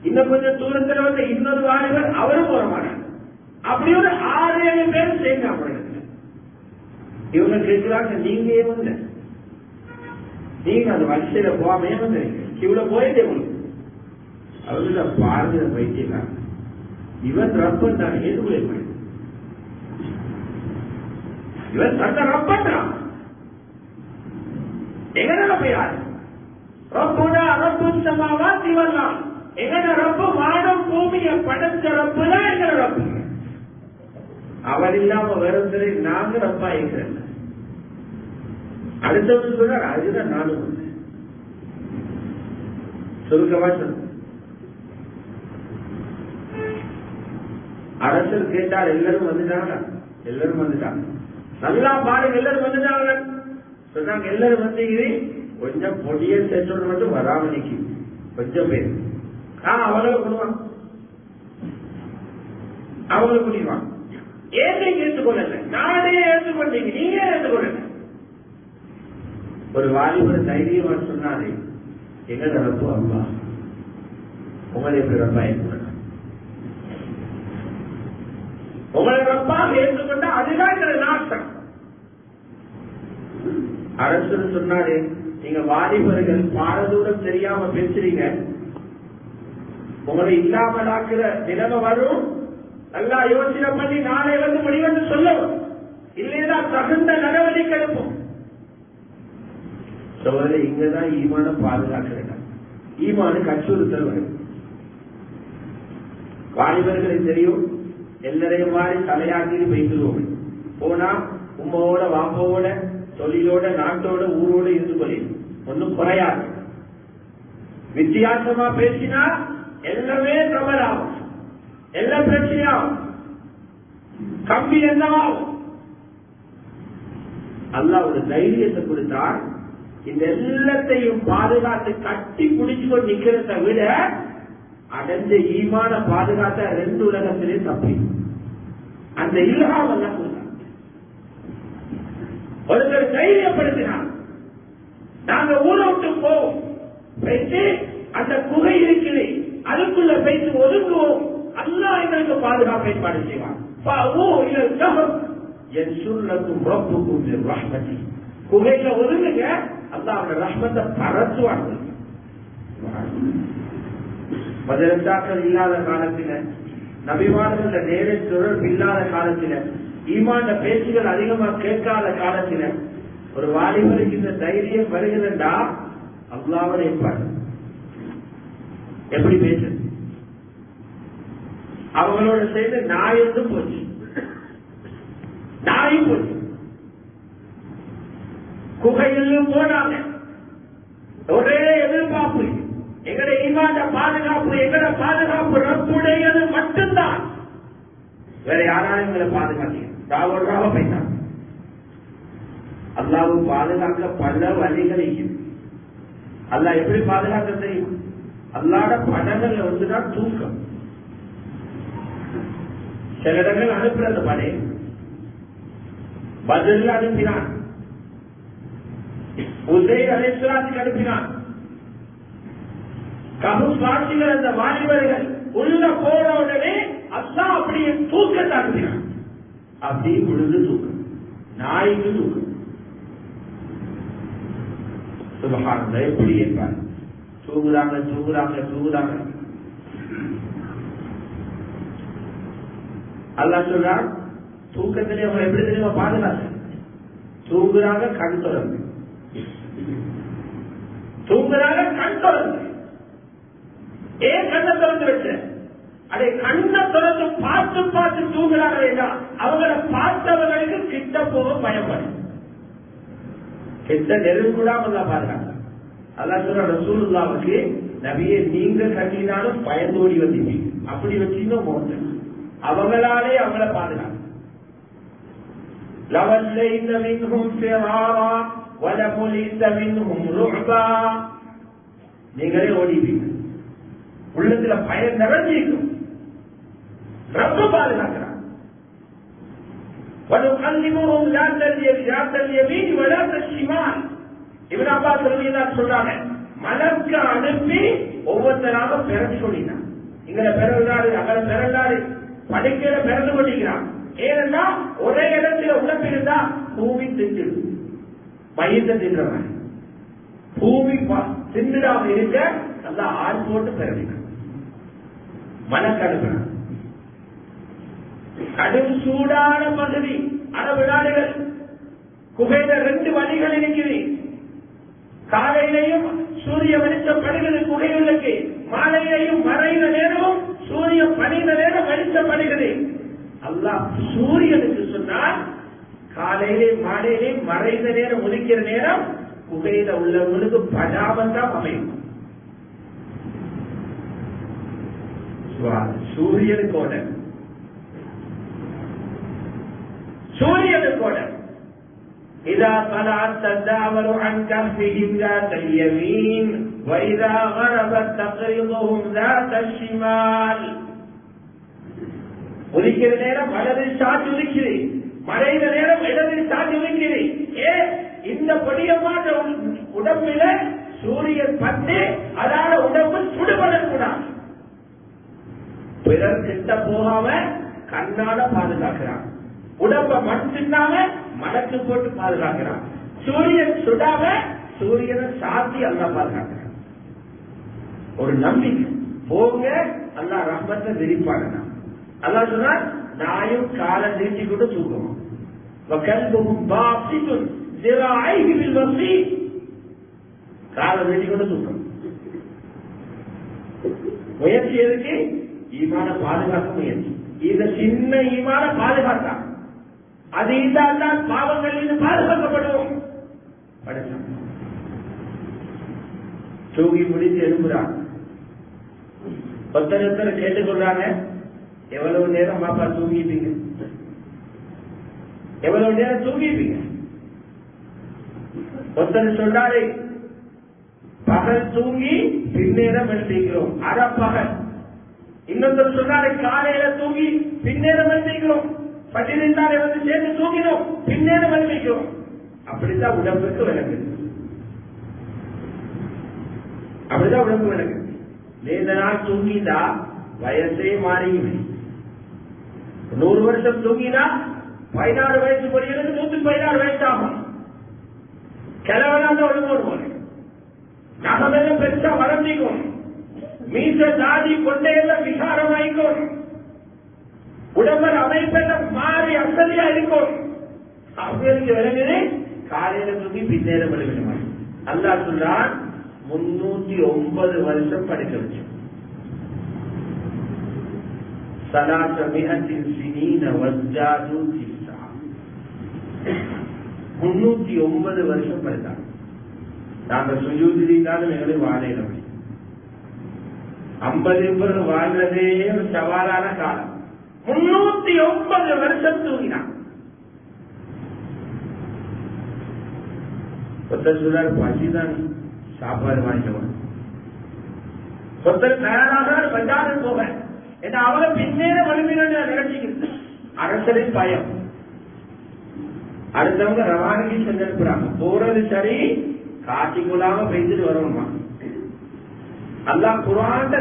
இன்னும் கொஞ்சம் தூரத்தில் வந்து இன்னொரு வாலிபர் அவரும் ஓரமானாங்க. அப்படி ஒரு 6-7 பேர் சேர்ந்தாங்க. இவங்க கேட்கிறாங்க, நீங்க ஏன் வந்த, நீங்க அந்த வரிசையில போகாமே வந்தீங்க, கியூல போயிட்டே உங்களுக்கு. அவங்கள பாருங்க பைத்தியக்காரன், இவன் ரப்பன் தான், எதுக்குள்ளே போய் இவன் சட்ட ரப்பன்றான். எங்கட ரப்ப யாரு? ரப்புனா ரப்பு சமாவாதி வரலாம். எங்கட ரப்பு வானம் பூமியை படைச்ச ரப்பு தான் எங்கட ரப்பு. அவர் இல்லாம வேறொருத்தரை நாங்க ரப்பா இருக்கிறேன். அடுத்தவங்க சொல்ற அதுதான் நானும் சுருக்கமா சொல்ல. அரசர் கேட்டார், எல்லாரும் வந்துட்டாங்க, எல்லாரும் வந்துட்டாங்க, நல்லா பாருங்க, எல்லாரும் வந்துட்டாங்க சொன்னாங்க. எல்லாரும் வந்து கொஞ்சம் பொடிய சென்றோடு மட்டும் வராம நிக்கி கொஞ்சம் பேர் அவங்கள கொடுவாங்க, அவங்களை கூட்டிடுவாங்க. ஏன் நீங்க ஏற்றுக்கொள்ளல, நானே ஏற்றுக்கொண்டீங்க, நீங்க ஏற்றுக்கொள்ளல. ஒரு வாலிபர் தைரியமா சொன்னாரு, எங்க ரப்பு அம்மா, உங்களை எப்படி ரப்பா ஏற்றுக்கொள்ள, உங்களை ரப்பா ஏற்றுக்கொண்டா அதுதான் எங்களை நாட்டம். அரசு சொன்னாரு, நீங்க வாலிபர்கள் பாரதூரம் தெரியாம பேசுறீங்க, உங்களை இல்லாமலாக்குற நிலைமை வரும். நல்லா யோசனை பண்ணி நாளை வந்து முடிவென்று சொல்லவும், இல்லையா தகுந்த நடவடிக்கை எடுப்போம். சோதனை இங்கதான் ஈமான பாதுகாக்கிறாங்க. ஈமானுக்கு அச்சுறுத்தல் வரும். வாலிபர்களை தெரியும், எல்லாரையும் மாதிரி தலையாக்கி வைத்துருவோம். போனா உம்மோட வாப்போட தொழிலோட நாட்டோட ஊரோட இருந்து கொள்ளி ஒன்னும் குறையாது. வித்தியாசமா பேசினா எல்லாமே பிரபலாகும், எல்லா பிரச்சனையாகும், கம்பி என்னவாகும். அல்லாஹ் ஒரு தைரியத்தை கொடுத்தால் இந்த எல்லாத்தையும் பாதுகாத்து கட்டி பிடிச்சுக்கொண்டு நிக்கிறத விட அடைஞ்ச ஈமான பாதுகாத்த 2 உலகத்திலே தப்பி அந்த இல்ஹாம் எல்லாம் கொடுத்தார். ஒருத்தர் தைரியப்படுத்தினார், நாங்க ஊரை விட்டு போவோம், போயிட்டு அந்த குகை இருக்குது அதுக்குள்ள போயிட்டு ஒதுங்குவோம், அல்லாஹ் எங்களுக்கு பாதுகாப்பு ஏற்பாடு செய்வார். குகையில ஒதுங்குங்க, அல்லாஹ்வுடைய ரஹ்மத்தை பரத்துவாங்க. மதரசாக்கள் இல்லாத காலத்தில, நபிமார்கள் நேர தொடர்பு இல்லாத காலத்தில, ஈமான் பேச்சுகள் அதிகமா கேட்காத காலத்தில ஒரு வாலிபருக்கு இந்த தைரியம் வருகிறதா அல்லாஹ்வுடைய ஏற்பாடு. எப்படி பேச அவங்களோட செய்த நாயந்து போச்சு, நாய் போச்சு. குகையிலும் போனாங்க, ஒரே எதிர்பார்ப்பு, எங்கட ஈமான் பாதுகாப்பு, எங்கட பாதுகாப்பு ரப்புடையது மட்டும்தான், வேற யாராலும் எங்களை பாதுகாத்தீங்க. தாவூதாக போயிட்டாங்க. அல்லாஹ் பாதுகாக்க பல வழிகள். அல்லாஹ் எப்படி பாதுகாக்க தெரியும்? அல்லாட படங்கள்ல வந்துதான் தூக்கம். சில இடங்கள் அனுப்புறது படை பதில் அனுப்பினான், உசைர் அலைஹிஸ்ஸலாத்துக்கு அனுப்பினான். கஹஃப் வாசிகள் அந்த வாலிபர்கள் உள்ள போன உடனே அல்லாஹ் அப்படியே தூக்கத்தை அனுப்பினான். அப்படி பொழுது தூக்கம், நாய்க்கு தூக்கம். சுபஹானல்லாஹ் எப்படி இருப்பார்? தூங்குறாங்க தூங்குறாங்க தூங்குறாங்க. அல்லாஹ் சொல்றான், தூக்கத்திலே அவங்க எப்படி தெரியுமா பாதுகாத்து தூங்குறாங்க, கண் தொடர்ந்து தூங்குறாங்க, கண் தொடர்ந்து. ஏன் கண்ணை திறந்து வச்ச? அதை கண்ணை திறந்து பார்த்து பார்த்து தூங்குறாங்க. அவங்களை பார்த்தவர்களுக்கு கிட்ட போக பயப்படும், கிட்ட நெருங்குடாம தான் பாதுகாக்க. அல்லாஹ் சொல்ற ரசூலுல்லாஹ்வுக்கு, நபியே நீங்க கட்டினாலும் பயந்தோடி வந்தீங்க, அப்படி வச்சீங்க போங்க, அவங்களாலே அவங்கள பாதுகாக்க. لَوَلَّيْتَ مِنْهُمْ فِرَارًا وَلَمُلِئْتَ مِنْهُمْ رُعْبًا. நீங்களே ஓடிவீங்க, உள்ளத்துல பயம் நிறைஞ்சிருக்கும். ரப்ப பாதுகாக்கிறான். وَنُقَلِّبُهُمْ ذَاتَ الْيَمِينِ وَذَاتَ الشِّمَالِ. இப்னு அப்பாஸ் ரலியல்லாஹு சொல்றாங்க, மலக்க அனுப்பி ஒவ்வொருத்தராக பிறந்து சொல்லினான். இங்களை பிறந்தாரு, அங்கே பிறந்தாரு, படிக்கிற பிறந்து கொண்டிருக்கிறான். ஏன்னா ஒரே இடத்துல உடம்பிருந்தா பூமி தின்றுடும், மையத்தை தின்றவன் பூமி தின்றுடாம இருக்க நல்லா ஆள் போட்டு பிறவினான். மலக்க அனுப்பினான். கடும் சூடான பகுதி அரபு நாடுகள், குகையில 2 வழிகள் இருக்குது. காலையிலையும் சூரிய வெளிச்சம் படுகிறது குகைகளுக்கு, மாலையிலையும் மறைந்த நேரமும் சூரியன் பணிந்த நேரம் வெளிச்சப்படுகிறது. அல்லாஹ் சூரியனுக்கு சொன்னால் காலையிலே மாலையிலே மறைந்த நேரம் ஒலிக்கிற நேரம் குகையில உள்ளவங்களுக்கு படாமல் தான் அமையும். சூரியனுக்கோட சூரியனுக்கோட إذا طلعت تداور عن كهفهم ذات اليمين وإذا غربت تقرضهم ذات الشمال. உதிக்கிற நேரம் வலது சாட்சி உதிக்கிறது, மறைந்த நேரம் இடது சாட்சி உதிக்கிறது. இந்த பொடியமான உடம்பில சூரியன் பட்டு அதான உடம்பு சுடுபடக்கூடாது. பிறர் கிட்ட போகாம கண்ணால பாதுகாக்கிறான். உடம்ப மண்ணினால மடக்கு போட்டு பாதுகாக்கிறான். சூரியன் சுடாம சூரியனை சாத்தி அல்லாஹ் பாதுகாக்கிறான். ஒரு நம்பிக்கை போங்க, அல்லாஹ் ரஹ்மத்தை விரிப்பாடுறான். அல்லாஹ் சொன்னார், நாயும் காலை நீட்டி கொண்டு தூக்கணும். காலை நீட்டி கொண்டு தூக்கணும். முயற்சி எதுக்கு? ஈமான பாதுகாக்க முயற்சி. இந்த சின்ன ஈமான பாதுகாத்தான், அது இருந்தால்தான் பாவங்கள் பாதுகாக்கப்படுவோம். தூங்கி முடித்து எழுப்புறான். ஒருத்தர் கேட்டுக்கொள்றாங்க, எவ்வளவு நேரம் பாப்பா தூங்கிப்பீங்க, எவ்வளவு நேரம் தூங்கிப்பீங்க? ஒருத்தர் சொல்றாரு, பகல் தூங்கி பின்னேரம் எழுப்பிக்கிறோம், அரை பகல். இன்னொருத்தர் சொல்றாரு, காலையில தூங்கி பின்னேரம் எழுப்பிக்கிறோம், பதினைந்தாலே வந்து சேர்ந்து தூங்கினோம், பின்னேரம் எழுப்பிக்கிறோம். அப்படித்தான் உடம்புக்கு விளங்குது, அப்படிதான் உடம்பு விளங்குது. நீண்ட நாள் தூங்கிட்டா வயசே மாறியுமே. 100 வருஷம் தூங்கினா 16 வயசு படிக்கிறது 116 வயசு ஆகும். கிழவனாக ஒழுங்கு நகமெல்லாம் பெருசா வளர்ந்திக்கும், மீச தாடி கொண்டையெல்லாம் விசாரமாயிக்கும், உடம்பல் அமைப்பெல்லாம் மாறி அசதியா இருக்கும். அவங்களுக்கு விளங்குது காலையில தூங்கி பின்னேரம் விளங்குமா. அல்லாஹ் சொல்றான், 309 வருஷம் படிக்க வச்சு 309 வருஷம் படித்தாங்க. நாங்க சுஜூதிரிந்தாலும் எங்களுக்கு வாழையில 50 பேர் வாழ்றதே ஒரு சவாலான காலம். 309 வருஷம் தூங்கினான். ஒருத்தர் சொல்றாரு, பசிதான் சாப்பாடு வாங்கிக்கணும். ஒருத்தர் தயாராக பஜாரு போக, ஏன்னா அவரை பின்னேற வலிமையில நிகழ்ச்சிக்கு அரசரின் பயம். அடுத்தவங்க ரவானிக்கு சென்றிருக்கிறாங்க, போறது சரி, காட்சி கொள்ளாம பெய்துட்டு வரணுமா. அல்லாஹ் குர்ஆன்ல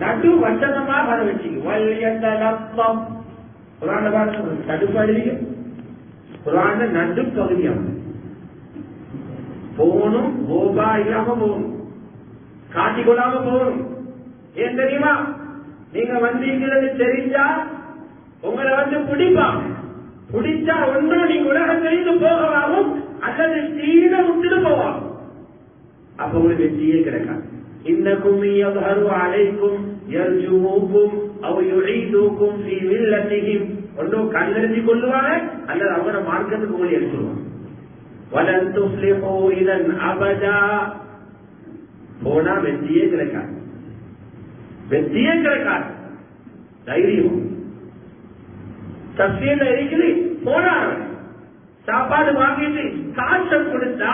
நடு வசனமாக வர வச்சுக்கு குர்ஆன்ல தடுப்படிங்க. குர்ஆன்ல நடு பகுதியாக போனும் தௌபா இல்லாம போகணும், காட்டிக்கொள்ளாம போகணும். ஏன் தெரியுமா? நீங்க வந்தீங்கிறது தெரிஞ்சா உங்களை பிடிப்பாங்க. பிடிச்சா ஒன்றும் நீங்க உலகம் தெரிந்து போகவாகும் அல்லது தீர விட்டுட்டு போவாங்க. அப்ப உங்களுக்கு வெற்றியே கிடைக்காது. இன்னக்கும் அழைக்கும் ஒன்றும் கல்லறிஞ்சு கொள்ளுவாங்க அல்லது அவங்களோட மார்க்கத்துக்கு உங்களை எடுத்துருவாங்க. போனா வெற்றியே கிடைக்காது, வெற்றியே கிடைக்காது. தைரியம் தப்சீர்ல இருக்குது. போனாங்க சாப்பாடு வாங்கிட்டு காசம் கொடுத்தா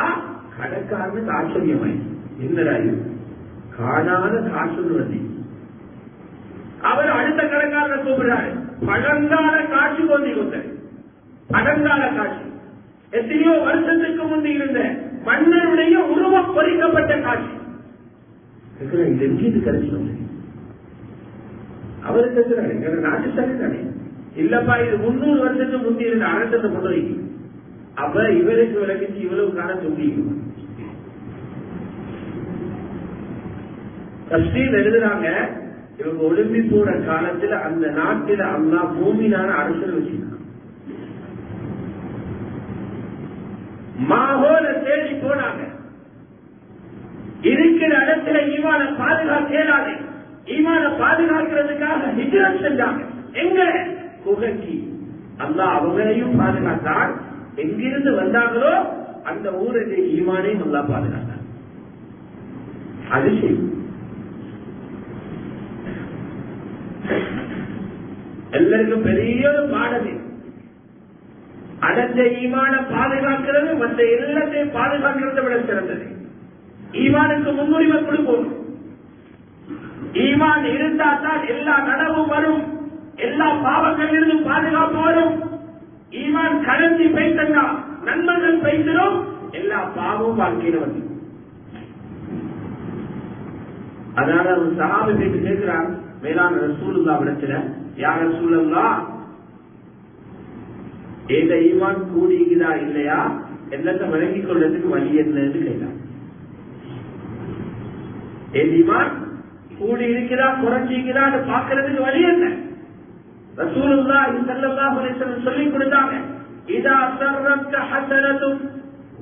கடைக்காரனுக்கு ஆச்சரியமாய், என்னடா இது காணாத காசு வந்து அவர் அடுத்த கடைக்காரனை கூப்பிடுறாரு. பழங்கால காட்சி கொண்டு கொடுத்தாரு. பழங்கால காட்சி எத்தனையோ வருஷத்துக்கு முந்தி இருந்த மன்னருடைய உருவம் பொறிக்கப்பட்ட காட்சி. இது எங்கேயும் கிடைச்சு அவரு கேட்கிறாரு, எங்க நாட்டு சரி தானே இல்லப்பா, இது 300 வருஷத்துக்கு முந்தி இருந்த அரசத்தை கொண்டு வைக்க. அப்ப இவருக்கு விளக்கிச்சு இவ்வளவு காலம் சொல்லிக்கணும். தப்சீர் எழுதுறாங்க, இவங்க ஒளிம்பி போற காலத்துல அந்த நாட்டில அல்லாஹ் பூமியிலான அரசர் வச்சிருக்காங்க. மாஹோல தேடி போனாங்க. இருக்கிற இடத்துல ஈமான பாதுகாக்க இயலாது. ஈமான பாதுகாக்கிறதுக்காக ஹிஜ்ரத் செஞ்சாங்க. எங்க? குகைக்கு. அல்லாஹ் அவங்களையும் பாதுகாத்தார். எங்கிருந்து வந்தாங்களோ அந்த ஊருக்கு ஈமானையும் அல்லாஹ் பாதுகாத்தார். அதிசயம். எல்லாருக்கும் பெரிய ஒரு பாடமே. அடைஞ்ச ஈமான பாதுகாக்கிறது மற்ற எல்லாத்தையும் பாதுகாக்கிறத விட சிறந்தது. ஈமானுக்கு முன்னுரிமை கொடுப்போம். ஈமான் இருந்தால்தான் எல்லா நனவும் வரும், எல்லா பாவங்களிலிருந்தும் பாதுகாப்பு வரும். ஈமான் கலந்து பைத்தா நன்மைகள் பைத்திரும், எல்லா பாவமும் வாழ்க்கையில வந்து. அதனால ஒரு சஹாபி போயிட்டு கேட்கிறார் மேலான ரசூலுல்லாஹ் இடத்துல, யா ரசூலல்லாஹ் ஏத ஈமான் கூடிக்குதா இல்லையா, எல்லாத்தையும் விளங்கிக் கொள்றதுக்கு வழி என்னன்னு கேட்டார். ஏன் ஈமான் கூடி இருக்கிறா குறைஞ்சிக்கிறா பாக்குறதுக்கு வழி என்ன? ரசூலுல்லாஹி ஸல்லல்லாஹு அலைஹி வஸல்லம் சொல்லிக் கொடுத்தாங்க, இதா சர்ரக்க ஹஸனத்துக்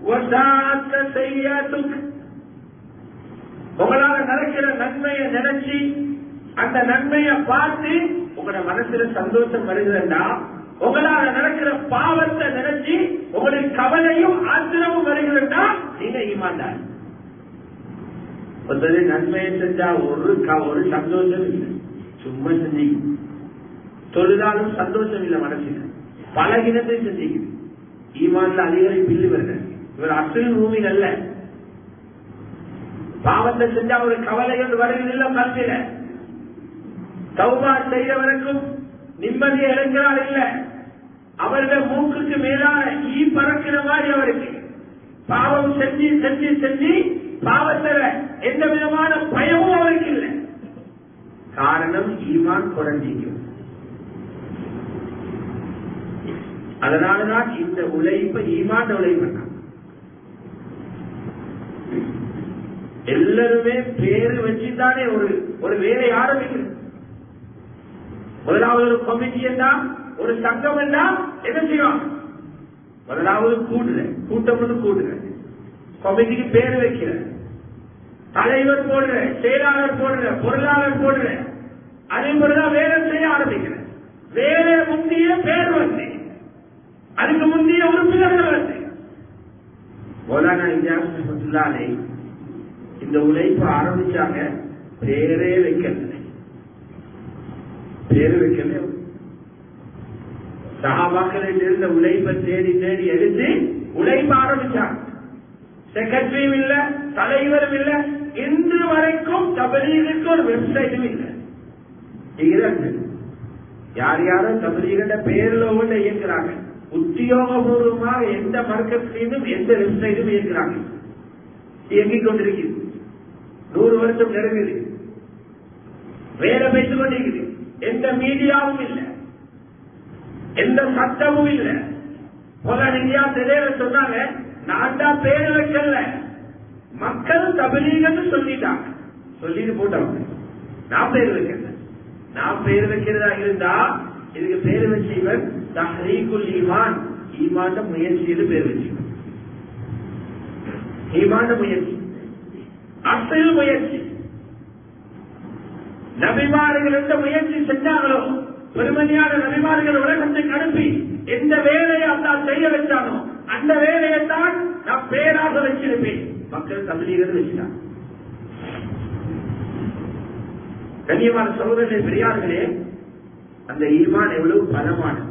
வஸாஅக்க ஸய்யிஅத்துக். உங்களால நடக்கிற நன்மையை நினைச்சு அந்த நன்மையை பார்த்து உங்களோட மனசுல சந்தோஷம் வருகிறதா, உங்களால நடக்கிற பாவத்தை நினைச்சு உங்களுக்கு கவலையும் ஆத்திரமும் வருகிறதா, நீங்க ஈமான்தார். நன்மையை செஞ்சா ஒரு சந்தோஷம் இல்லை, சும்மா செஞ்சு தொழுதாலும் சந்தோஷம் இல்லை மனசுல, பலகினத்தை செஞ்சுக்குது. ஈமான்ல அதிகரிப்பு இல்லை வருது. இவர் அசல் பூமியில் அல்ல. பாவத்தை செஞ்சா ஒரு கவலை ஒன்று வருகிறதில்ல மனசில. தௌபா செய்தவருக்கும் நிம்மதியை இழக்கிறார் இல்ல, அவர்கள் மூக்குக்கு மேலான ஈ பறக்கிற மாதிரி அவருக்கு பாவம் செஞ்சு செஞ்சு செஞ்சு பாவத்துல எந்த விதமான பயமும் அவருக்கு இல்லை. காரணம் ஈமான் குறைஞ்சிக்கும். அதனாலதான் இந்த உழைப்பை ஈமான் உழைப்பு. எல்லாருமே பேரு வச்சுதானே ஒரு வேலை ஆரம்பிக்கிறது. முதலாவது ஒரு கமிட்டி என்றா ஒரு சங்கம் என்றா என்ன செய்வாங்க? முதலாவது கூட்டம் கூடுற, கமிட்டிக்கு பேர் வைக்கிற, தலைவர் போடுற, செயலாளர் போடுற, பொருளாளர் போடுற, அதே போலதான் வேலை செய்ய ஆரம்பிக்கிற. வேலை முந்தைய பேர் வந்து அதுக்கு முந்தைய உறுப்பினர்கள் வந்து மௌலானா இந்தியாவுல்லாலே இந்த உழைப்பு ஆரம்பிச்சாங்க. பேரே வைக்கல, பேரு வைக்கல. சஹாபாக்களில் இருந்த உழைப்பை தேடி தேடி எடுத்து உழைப்பு ஆரம்பிச்சாங்க. செக்ரட்டரியும் இல்ல, தலைவரும் இல்ல, இன்று வரைக்கும் தபலீகுக்கு ஒரு வெப்சைட்டும் இல்லை. யார் யாரும் தபலீகிற பேர்ல ஒன்று இயக்குறாங்க. உத்தியோகபூர்வமாக எந்த மார்க்கெட்லையும் எந்த வெப்சைட்டும் இயக்குறாங்க, இயங்கிக் கொண்டிருக்கிறது. 100 வருஷம் நெருங்குது, வேலை பேசிக் கொண்டிருக்குது. எந்த மீடியாவும் இல்லை, எந்த சட்டமும் இல்லை. போல இந்தியா தெளிவ சொன்னாங்க, நான் தான் பேரு வைக்கல, மக்கள் தபலீகன்னு சொல்லிட்டாங்க, சொல்லிட்டு போட்டவங்க. நான் பேர் வைக்கிறேன், நான் பேர் வைக்கிறதா இருந்தா இதுக்கு பேர் வச்சவர் தஹ்ரீகுல் ஈமான், ஈமான் முயற்சி பேர் வச்சுக்கணும். ஈமான் முயற்சி, அசல் முயற்சி. நபிமார்கள் எந்த முயற்சி செஞ்சாங்களோ, பெருமதியான நபிமார்கள் உலகத்துக்கு அனுப்பி எந்த வேலையை அல்லாஹ் செய்ய வச்சானோ அந்த வேலையை தான் நான் பேராக வச்சிருப்பேன். மக்கள் தபலீகர் வச்சுட்டாங்க. கண்ணியமான சகோதரர்களே, பெரியார்களே, அந்த ஈமான் எவ்வளவு பலமானது.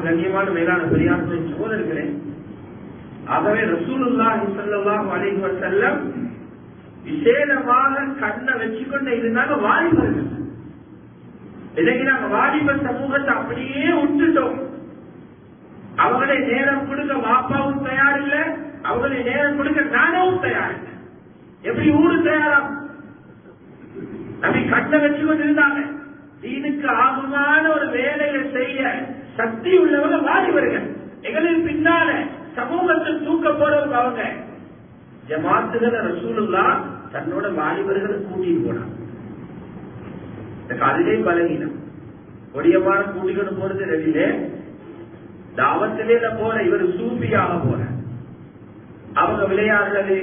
கண்ணியமான மேலான பெரியார்களே, சகோதரர்களே, ஆகவே ரசூலுல்லாஹி ஸல்லல்லாஹு அலைஹி வஸல்லம் விசேடமாக கண்ணை வச்சுக்கொண்டு இருந்தாங்க வாலிபர்கள். இன்னைக்கு நாங்க வாலிபர் சமூகத்தை அப்படியே விட்டுட்டோம். அவங்களே நேரம் கொடுக்க வாப்பாவும் தயார் இல்ல, அவங்களே நேரம் கொடுக்க நானும் தயார் இல்லை. எப்படி ஊரு தயாரா? நபி கண்ணை வச்சு கொண்டு இருந்தாங்க. தீனுக்கு ஆகுமான ஒரு வேலையை செய்ய சக்தி உள்ளவங்க வாலிபர்கள். எங்களின் பின்னால சமூகத்தை தூக்க போறவங்க அவங்க. ஜமாத்துகளை ரசூலுல்லாஹ் தன்னோட வாலிபர்களை கூட்டிட்டு போனாங்க. அதுவே பலகீனம். கொடியமான கூட்டிக்கொண்டு போறது ரெடியிலே தாவத்திலே போற இவர் சூப்பியாக போற, அவங்க விளையாடுறது,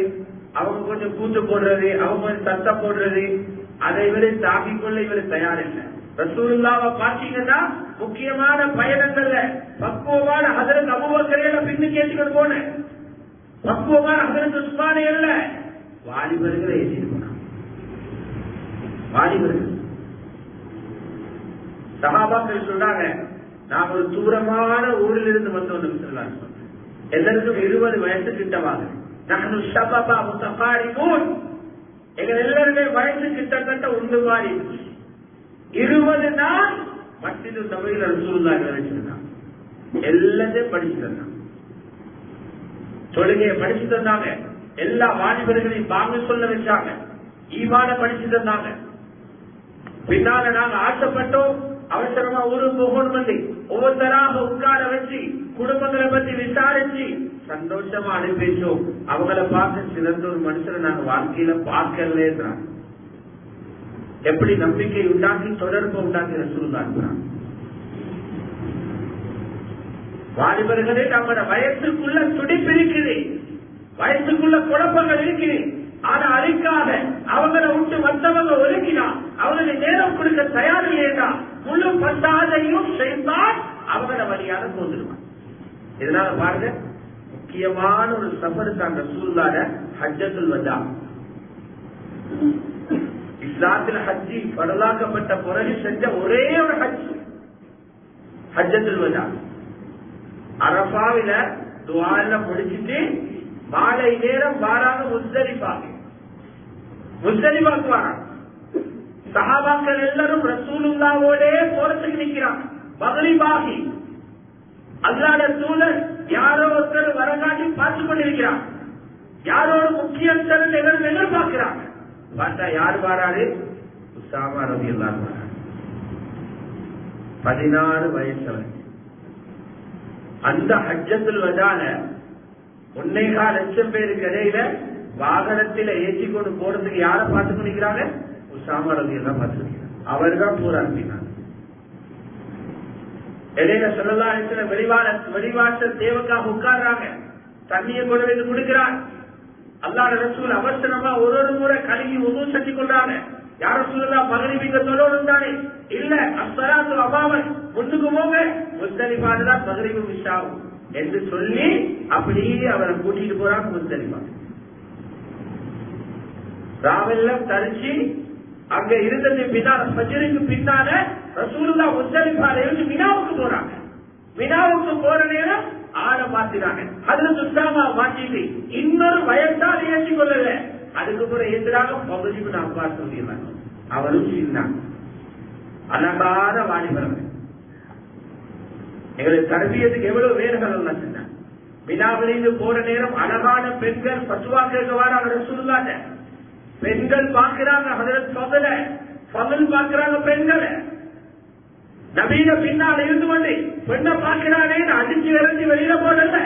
அவங்க கொஞ்சம் கூத்து போடுறது, அவங்க கொஞ்சம் சத்தம் போடுறது, அதை இவரை தாக்கிக் கொள்ள இவர் தயாரில்லை. ரசூலுல்லாஹ்வை பார்த்தீங்கன்னா முக்கியமான பயணங்கள்ல பக்குவமான ஹஜரத் அபூபக்கரை பின்னுக்கு ஏற்றிக்கொண்டு போன, பக்குவமான ஹஜரத் உஸ்மானை அல்ல, வாலிபர்களை ஏற்றிட்டு போனாங்க. வாலிபர்கள் சஹாபாக்கள் சொல்றாங்க, நான் ஒரு தூரமான ஊரில் இருந்து வந்தோம். எல்லாருக்கும் 20 வயசு கிட்டவாங்க. எங்கள் எல்லாருமே வயசு கிட்டத்தட்ட ஒன்று மாறி 20 நாள் மஸ்ஜிது நபவியில ரசூலுல்லாஹி வச்சிருந்தாங்க. எல்லாத்தையும் படிச்சு தந்தாங்க, தொழுகையை படிச்சு தந்தாங்க, எல்லா வாலிபர்களையும் வாங்க சொல்ல வச்சாங்க, ஈமான படிச்சு தந்தாங்க. பின்னால நாங்க ஆசைப்பட்டோம், அவசரமா ஊருக்கு போகணும் பண்ணி ஒவ்வொருத்தராக உட்கார வச்சு குடும்பங்களை பத்தி விசாரிச்சு சந்தோஷமா அனுப்பிச்சோம். அவங்கள பார்க்க சிறந்த ஒரு மனுஷனை நாங்க வாழ்க்கையில பார்க்கல. எப்படி நம்பிக்கை உண்டாக்கி தொடர்பு உண்டாக்கி ரசூலுல்லாஹ். வாலிபர்களே, நம்மளோட வயசுக்குள்ள துடிப்பு இருக்குது, வயசுக்குள்ள குழப்பங்கள் இருக்குது. ஆனா அதுக்காக அவங்களை விட்டு மற்றவங்க ஒதுக்கினா, அவங்களுக்கு நேரம் கொடுக்க தயார் இல்லையா, முழு பந்தாதையும் செய்தால் அவங்கள வழியாக போந்துருவாங்க. இதனால பாருங்க, முக்கியமான ஒரு சஃபர் தான் ரசூலுல்லாஹ் ஹஜ்ஜத்துல் வதா. இஸ்லாத்தில் ஹஜ்ஜி பரலாக்கப்பட்ட பிறகு செஞ்ச ஒரே ஒரு ஹஜ் ஹஜ்ஜத்துல் வதா. அரஃபாவில துஆ எல்லாம் முடிச்சிட்டு மாலை நேரம் வாராங்க முஸ்தலிஃபாக்கு வராங்க. சஹாபாக்கள் எல்லாரும் ரசூலுல்லாஹ்வோட போறதுக்கு நிக்கிறாங்க. மக்ரிபாகி அல்லாஹ்வுடைய தூதர் யாரோ ஒருத்தர் வரகாட்டி பார்த்து கொண்டிருக்கிறார். யாரோட முக்கியஸ்தர் எதிர்பார்க்கிறாங்க. பார்த்தா யார் வராரு? உஸாமா ரலியல்லாஹு அன்ஹு வராரு. 16 வயசு. அந்த ஹஜ்ஜத்துல் வதால 1.25 லட்சம் பேருக்கு இடையில வாகனத்தில ஏற்றி கொண்டு போறதுக்கு யார பார்த்து கொண்டிருக்கிறாங்க? உஸாமா ரலியல்லாஹு அன்ஹு. அவர் தான் போராடினார். இடையில ஸல்லல்லாஹு அலைஹி வஸல்லம் வெளிவாசல் தேவக்காக உட்கார்றாங்க. தண்ணியை கொண்டு வந்து கொடுக்கிறார். அல்லாஹ்வுடைய ரசூல் அவசரமா ஒரு முறை கழுவி உது செஞ்சு கொள்றாங்க. யார் ரசூலுல்லாஹ் மக்ரிபிக்கு தொழணும் தானே? இல்ல, அஸ்ஸலாத்து அமாமன், முன்னுக்கு போங்க, முஸ்தலிஃபால தான் மக்ரிபு இஷாவும் என்று சொல்லி அப்படியே அவரை கூட்டிட்டு போறாங்க முஸ்தலிஃபா. ராவெல்லாம் தரிச்சு அங்க இருந்தது பின்னால ஃபஜ்ருக்கு பின்னால ரசூலுல்லாஹ் முஸ்தலிஃபால இருந்து மினாவுக்கு போறாங்க. மினாவுக்கு போற நேரம் ஆளை மாத்தினாங்க. ஹஜ்ரத் உஸாமா மாத்திட்டு இன்னொரு வயசால ஏற்றி கொள்ளல. அதுக்கு பிறகு ஏற்றுறாங்க பகுதிக்கு நான் பார்த்து சொல்லிடுறாங்க. அவரும் சின்ன அழகான வாலிபர்கள். எங்களுக்கு தரபியத்துக்கு எவ்வளவு வேர்கள் எல்லாம் சொன்னாங்க. மினாவிலிருந்து போற நேரம் அழகான பெண்கள் பசுவா கேட்க வராங்க ரசூலுல்லாஹ். பெண்கள் பார்க்கிறாங்க ஹஜ்ரத் பகல் பார்க்கிறாங்க பெண்களை. நபீன பின்னால் இருந்து கொண்டு பெண்ணை பார்க்கிறானே அடிச்சு விரட்டி வெளியில போடல.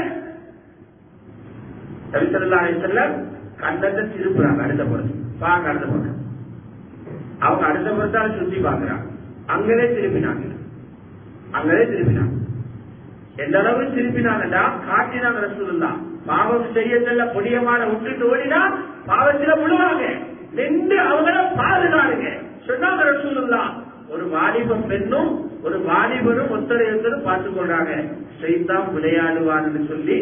நபி ஸல்லல்லாஹு அலைஹி வஸல்லம் கண்ணத்தை திருப்புறாங்க. அடுத்த பொறுத்து பாங்க, அடுத்த பொறுத்து அவங்க அடுத்த பொறுத்தால சுத்தி பார்க்கிறாங்க. அங்கவே திருப்பினாங்க. எந்த அளவு திருப்பினாங்கன்னா காட்டினாங்க ரசூலுல்லாஹ். பாவம் செய்யல பொடியமான விட்டுட்டு ஓடினா பாவத்தில விழுவாங்க. நின்று அவங்கள பாதுகாருங்க சொன்னாங்க ரசூலுல்லாஹ். ஒரு வாலிப பெண்ணும் ஒரு வாலிபரும் ஒத்தரையொத்தரும் பார்த்துக் கொள்றாங்க. சைத்தான் விளையாடுவான்னு சொல்லி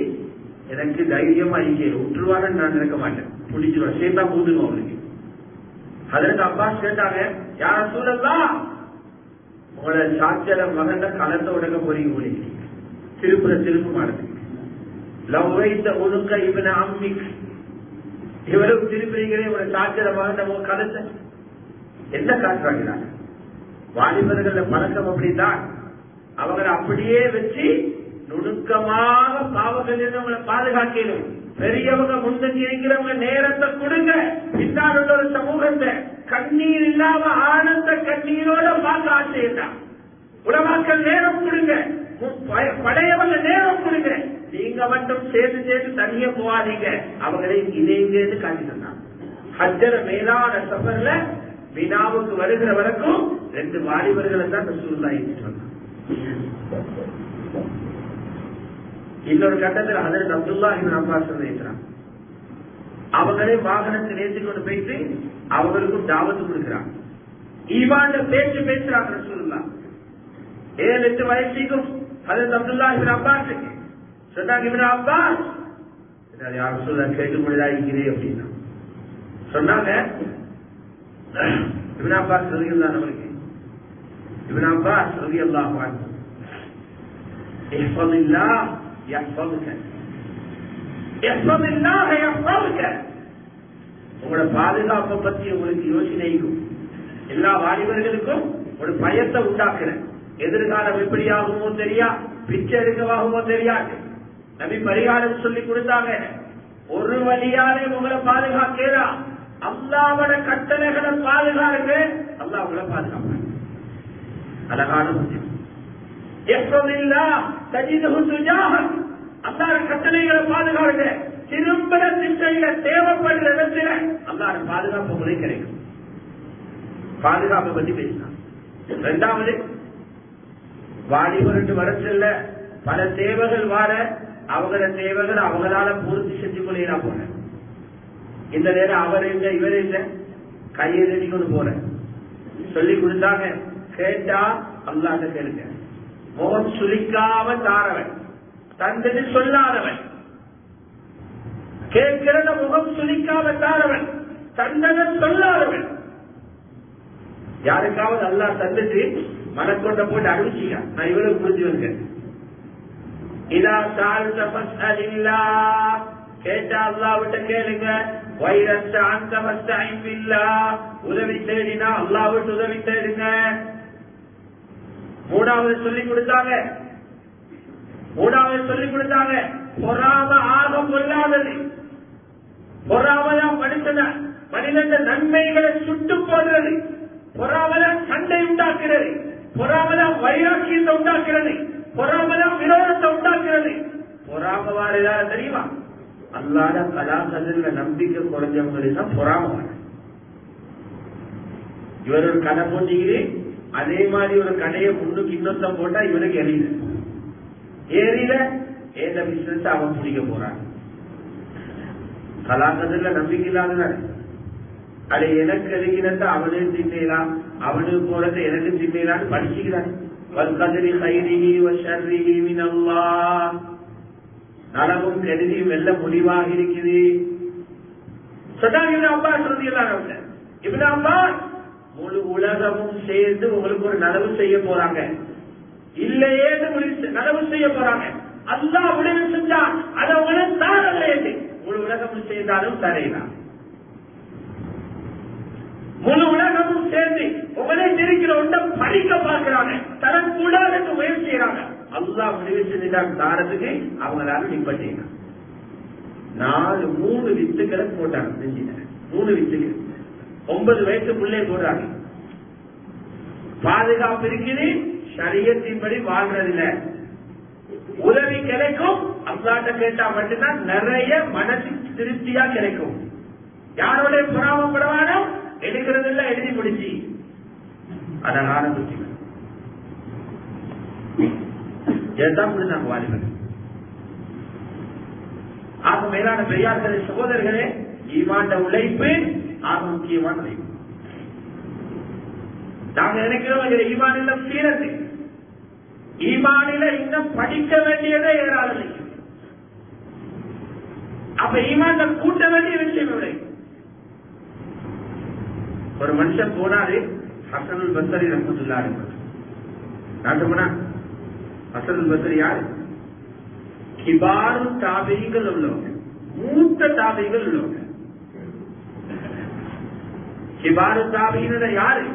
எனக்கு தைரியமா இங்கே விட்டுருவான்னு நான் நினைக்க மாட்டேன். பிடிச்சிருவான், சைத்தான் பூந்துடும் அவனுக்கு. அதற்கு அப்பாஸ் கேட்டாங்க, யார் ரசூலுல்லாஹ் உங்களோட சாட்சியர மகன் கலந்த உடங்க போறீங்க போறீங்க திருப்பு மாறுது. லவ் வைத்த ஒழுங்க இவனை அம்மிக் இவரும் திருப்புறீங்களே உங்களோட சாட்சியர மகன் கலந்த என்ன காட்டுறாங்க. வாலிபர்கள பழக்கம் அப்படித்தான். அவங்களை அப்படியே வச்சு நுணுக்கமாக பாவங்கள் அவங்களை பாதுகாக்கணும். பெரியவங்க முன்னணி இருக்கிறவங்க நேரத்தை கொடுங்க. பின்னால் உள்ள ஒரு சமூகத்தை கண்ணீர் இல்லாம ஆனந்த கண்ணீரோட பார்க்க ஆசைதான். உலமாக்கள் நேரம் கொடுங்க, படையவங்க நேரம் கொடுங்க. நீங்க மட்டும் சேர்ந்து தனியா போவாதீங்க. அவங்களை இணைந்து காட்டி தந்தாங்க. ஹஜ்ஜர மேலான சஃபர்ல வினாவுக்கு வருகிற வரைக்கும் 2 வாலிபர்களை தான் ரசூலுல்லாஹ் ஏற்றிட்டு வந்தாங்க. இன்னொரு கட்டத்தில் ஹஜ்ரத் அப்துல்லாஹ் இப்னு அப்பாஸ் ஏற்றுறாங்க. அவங்களே வாகனத்தில் ஏற்றி கொண்டு போயிட்டு அவங்களுக்கும் தாவத்து கொடுக்கிறாங்க. ஈமான் பேச்சு பேசுறாங்க ரசூலுல்லாஹ். 7-8 வயசுக்கும் ஹஜ்ரத் அப்துல்லாஹ் இப்னு அப்பாஸ் சொன்னாங்க, இப்னு அப்பாஸ் யார் ரசூலுல்லாஹ் கேட்டுக்கொண்டா இருக்கிறேன் அப்படின்னா சொன்னாங்க. இப்னு அப்பாஸ் ரலியல்லாஹு அன்ஹு இப்னு அப்பாஸ் ரலியல்லாஹு அன்ஹு இஹ்ஃபதில்லாஹ் யஹ்ஃபதுக இஹ்ஃபதில்லாஹ் யஹ்ஃபதுக. உங்களோட பாதுகாப்பை பத்தி உங்களுக்கு யோசனைக்கும் எல்லா வாலிபர்களுக்கும் ஒரு பயத்தை உண்டாக்குறேன். எதிர்காலம் எப்படியாகுமோ தெரியா, பிச்சை எடுக்கவாகுமோ தெரியாது. நபி பரிகாரம் சொல்லி கொடுத்தாங்க. ஒரு வழியாலே உங்களை பாதுகாக்கிறா, அல்லாஹ்வோட கட்டளைகளை பாதுகாருங்க, அல்லாஹ் உங்களை பாதுகாப்பாங்க. அழகான விஷயம். அல்லாஹ் கட்டளைகளை பாதுகாருங்க. திரும்பட திசையில தேவைப்படுற இடத்துல அல்லாஹ் பாதுகாப்பு முறை கிடைக்கும். பாதுகாப்பை பத்தி பேசினார். 2வது, வாலிபர் வர செல்ல பல தேவைகள் வார அவங்கள தேவைகள் அவங்களால பூர்த்தி செஞ்சு கொள்ளா போற. இந்த நேரம் அவர் இல்ல இவர் இல்ல கையை எழுதி கொண்டு போற சொல்லி கொடுத்தாங்க. கேட்டா அல்லாஹ்ட்ட கேளுங்க. முகம் சுளிக்காம தாரவன், தந்தது சொல்லாதவன். கேட்கிறத முகம் சுளிக்காம தாரவன், தந்ததை சொல்லாதவன். யாருக்காவது அல்லாஹ் தந்துட்டு மனக்கொண்ட போட்டு அனுப்பிச்சியா, நான் இவ்வளவு புரிஞ்சு வந்தேன். இதா சால்த ஃபஸ்அலில்லாஹ், கேட்டா அல்லாஹ்விட்ட கேளுங்க. வைரஸ்த அன்த ஃபஸ்தஈன் பில்லாஹ், உதவி தேடினா அல்லாஹ்விட்ட உதவி தேடுங்க. 3வது சொல்லி கொடுத்தாங்க. பொறாம ஆக பொல்லாதது. பொறாமதான் மனிதன் நன்மைகளை சுட்டு போடுறது. பொறாமதான் சண்டை உண்டாக்குறது. பொறாமதான் வைராக்கியத்தை உண்டாக்குறது. பொறாமதான் விரோதத்தை உண்டாக்குறது. பொறாமவாறு ஏதாவது தெரியுமா? அல்லாத கலாசதில் நம்பிக்கை குறைஞ்சவங்களுக்கு தான் பொறாமவாறு. இவர் ஒரு கடை போட்டிக்கிறேன், அதே மாதிரி ஒரு கடையை முன்னுக்கு இன்னொருத்தம் போட்டா இவனுக்கு ஏறில ஏத பிசினஸ் அவன் பிடிக்க போறான். கலாசதில் நம்பிக்கை இல்லாத அதை எனக்கு எதுக்கிறத அவனே தின்னலாம், அவனுக்கு போறத எனக்கு தின்னலான்னு படிச்சுக்கிறான். நலவும் கெடுதியும் வெல்ல முடிவாக இருக்குது. இப்னு அப்பாஸ் முழு உலகமும் சேர்ந்து உங்களுக்கு ஒரு நலவு செய்ய போறாங்க, இல்லையே நலவு செய்ய போறாங்க. அல்லாஹ் உதவி செஞ்சா அதை உங்களுக்கு தாரல்ல. முழு உலகமும் சேர்ந்தாலும் தரையிலாம். முழு உலகமும் சேர்ந்து உங்களே இருக்கிற ஒன்றை படிக்க பார்க்கிறாங்க, தரக்கூடாதுக்கு முயற்சி செய்யறாங்க. அல்லாஹ் முடிவு செஞ்சுட்டாங்க தாரத்துக்கு அவங்களால நிப்பட்டீங்க. 3 வித்துக்களை போட்டாங்க. 3 வித்துக்கள் 9 வயசு பிள்ளை போடுறாங்க. பாதுகாப்பு இருக்குது, ஷரியத்தின்படி வாழ்றதில்ல. உதவி கிடைக்கும், அல்லாஹ்ட்ட கேட்டா மட்டும்தான் நிறைய மனசு திருப்தியா கிடைக்கும். யாரோட பொறாமப்படவானோ எடுக்கிறதில்ல, எழுதி முடிச்சு அழகான புத்தி நாங்க வாலிபர். ஆக மேலான பெரியார்களே, சகோதரர்களே, ஈமான் உழைப்பு ஆக முக்கியமான உழைப்பு. நாங்க நினைக்கிறோம் ஈமானில சீரத்து, ஈமானில இன்னும் படிக்க வேண்டியதே ஏராளம். அப்ப ஈமான் கூட்ட வேண்டிய விஷயம் இல்லை. ஒரு மனுஷன் போனாரு, ஹசனுல் பஸ்ரி ரஹ்மத்துல்லாஹி அலைஹி போனா. ஹசனுல் பஸ்ரி யாரு? கிபாரு தாபீகள் உள்ளவங்க, மூத்த தாபீகள் உள்ளவங்க. கிபாரு தாபீன யாரு?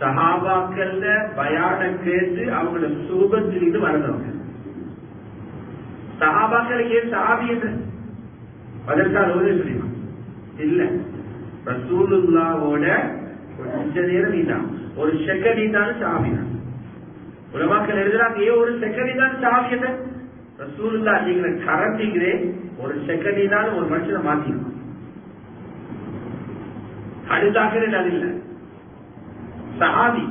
சஹாபாக்கள் பயான கேட்டு அவங்களோட சுபத்திலிருந்து வளர்ந்தவங்க. சஹாபாக்களுக்கு ஏன் சஹாபி என்று அதற்காக சொல்லிமா இல்ல, ரசூலுல்லாஹ்வோட கொஞ்ச நேரம் நீதான், ஒரு செகண்ட் நீதான் சஹாபி தான். உலமாக்கள் எழுதுறாங்க, ஏன் ஒரு செகண்ட் தான் சஹாபி என்ன? ரசூலுல்லாஹ் நீங்களை கரண்டிக்கிறே ஒரு செகண்ட் தான் ஒரு மனுஷனை மாத்திருக்கோம். அடுத்தாக அது இல்லை சஹாபி.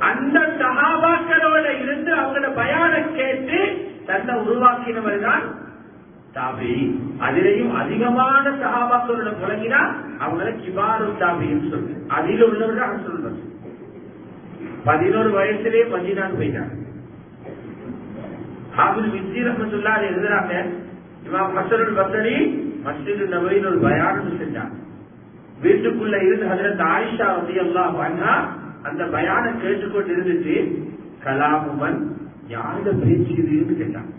அந்த சஹாபாக்களோட இருந்து அவங்களோட பயான கேட்டு தன்னை உருவாக்கினவர் தான் தாபி. அதிலையும் அதிகமான சஹாபாக்களோட புலங்கினா அவங்களை கிபாரு தாபின்னு சொல்லு. அதில் உள்ளவர்கள் சொல்றது 11 வயசுலேயே மதீனாக்கு போயிட்டாங்க. ஹாஃபிஸ் மிஸ்ரி ரஹ்மத்துல்லாஹி எழுதுறாங்க, இமாம் ஹஸனுல் பஸ்ரி மஸ்ஜிது நபவியில் ஒரு பயானம் செஞ்சாங்க. வீட்டுக்குள்ள இருந்து ஹஜ்ரத் ஆயிஷா ரலியல்லாஹு அன்ஹா அந்த பயானை கேட்டுக்கொண்டு இருந்துட்டு, கலாமுமன் யாருடைய பேச்சு இதுன்னு கேட்டாங்க.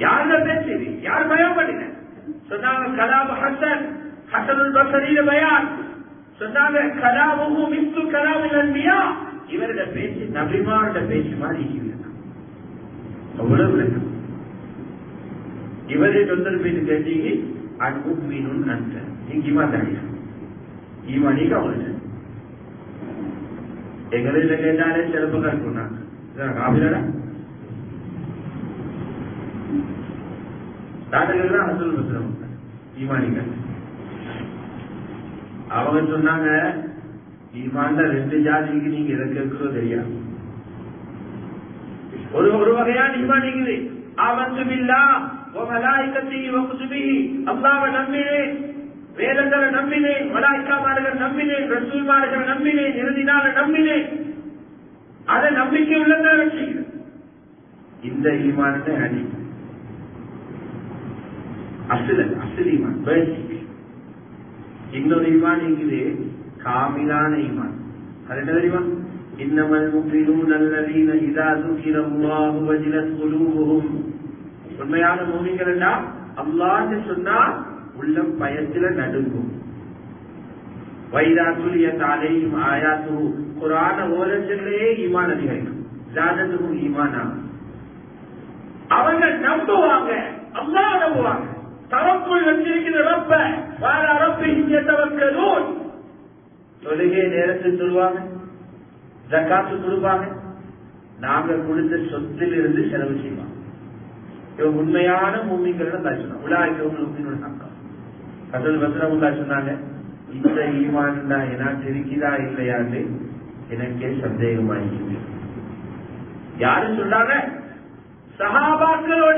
யாருடைய பேச்சு இது? யார் பயம் பண்ணின? சொன்னாங்க கலாம் ஹசன், ஹஸனுல் பஸ்ரியில பயான். சொன்னாங்க கலாமுஹு மிஸ்லு கலாமில் அன்பியா, இவருடைய பேச்சு நபிமாரோட பேச்சு மாதிரி இருக்குது. அவ்வளவு விளக்கம். இவரே தொந்தரவு பேச்சு கேட்டீங்க, அன்புமீனும் அந்த நீங்க ஈமான் ஈமானிக்கு அவங்களுக்கு எங்களில் கேட்டாலே சிறப்புగా இருக்குன்னாங்க. காபிலா தாத்தர்கள் தான் ஹசனுல் பஸ்ரி ஈமானிகள். அவங்க சொன்னாங்க, ஈமான்ல 2 ஜாதிக்கு நீங்க எதை கேட்கிறோ தெரியாது. ஒரு வகையான ஈமான் இருக்குது, ஆமன்து பில்லாஹ் வ மலாயிகத்திஹி வ குதுபிஹி, அல்லாஹ்வை நம்பினேன், வேதங்களை நம்பினேன், மலாயிகாமார்களை நம்பினேன், ரசூல்மார்களை நம்பினேன், இறுதி நாளை நம்பினேன். அதை நம்பிக்கை உள்ளதான் வச்சுக்கிறேன். இந்த ஈமான் அடி அசல் ஈமான், பேசிக். இன்னொரு ஈமான் இருக்குது, காமிலான ஈமான். அது என்ன தெரியுமா? இன்னமல் முஃமினூன அல்லதீன இதா ذுகிரல்லாஹு வஜிலத் குலூபுஹும். உண்மையான மூமின்கள் என்றா அல்லாஹ் சொன்னா உள்ளம் பயத்தில நடுங்கும். வைதா துலியத் அலைஹிம் ஆயாத்துஹு, குர்ஆன ஓதச்சலே ஈமான் அதிகரிக்கும். ஜாதத்துஹும் ஈமானா, அவங்க நம்புவாங்க, அல்லாஹ் நம்புவாங்க. தவக்குள் வச்சிருக்கிற ரப்ப வார ரப்பிஹிம் யதவக்கலூன். தொழுகை நேரத்தில் சொல்லுவாங்க, ஜகாத்து கொடுப்பாங்க, நாங்க கொடுத்த சொத்தில் இருந்து செலவு செய்வாங்க. இவங்க உண்மையான மூமின்கள் சொன்னாங்க. உலாய்க்கோட சங்கம் ஹஸனுல் பஸ்ரி சொன்னாங்க, இந்த ஈமான் தான் எனக்கு இருக்குதா இல்லையான்னு எனக்கே சந்தேகமாயிருக்குது. யாரு சொன்னாங்க? சஹாபாக்களோட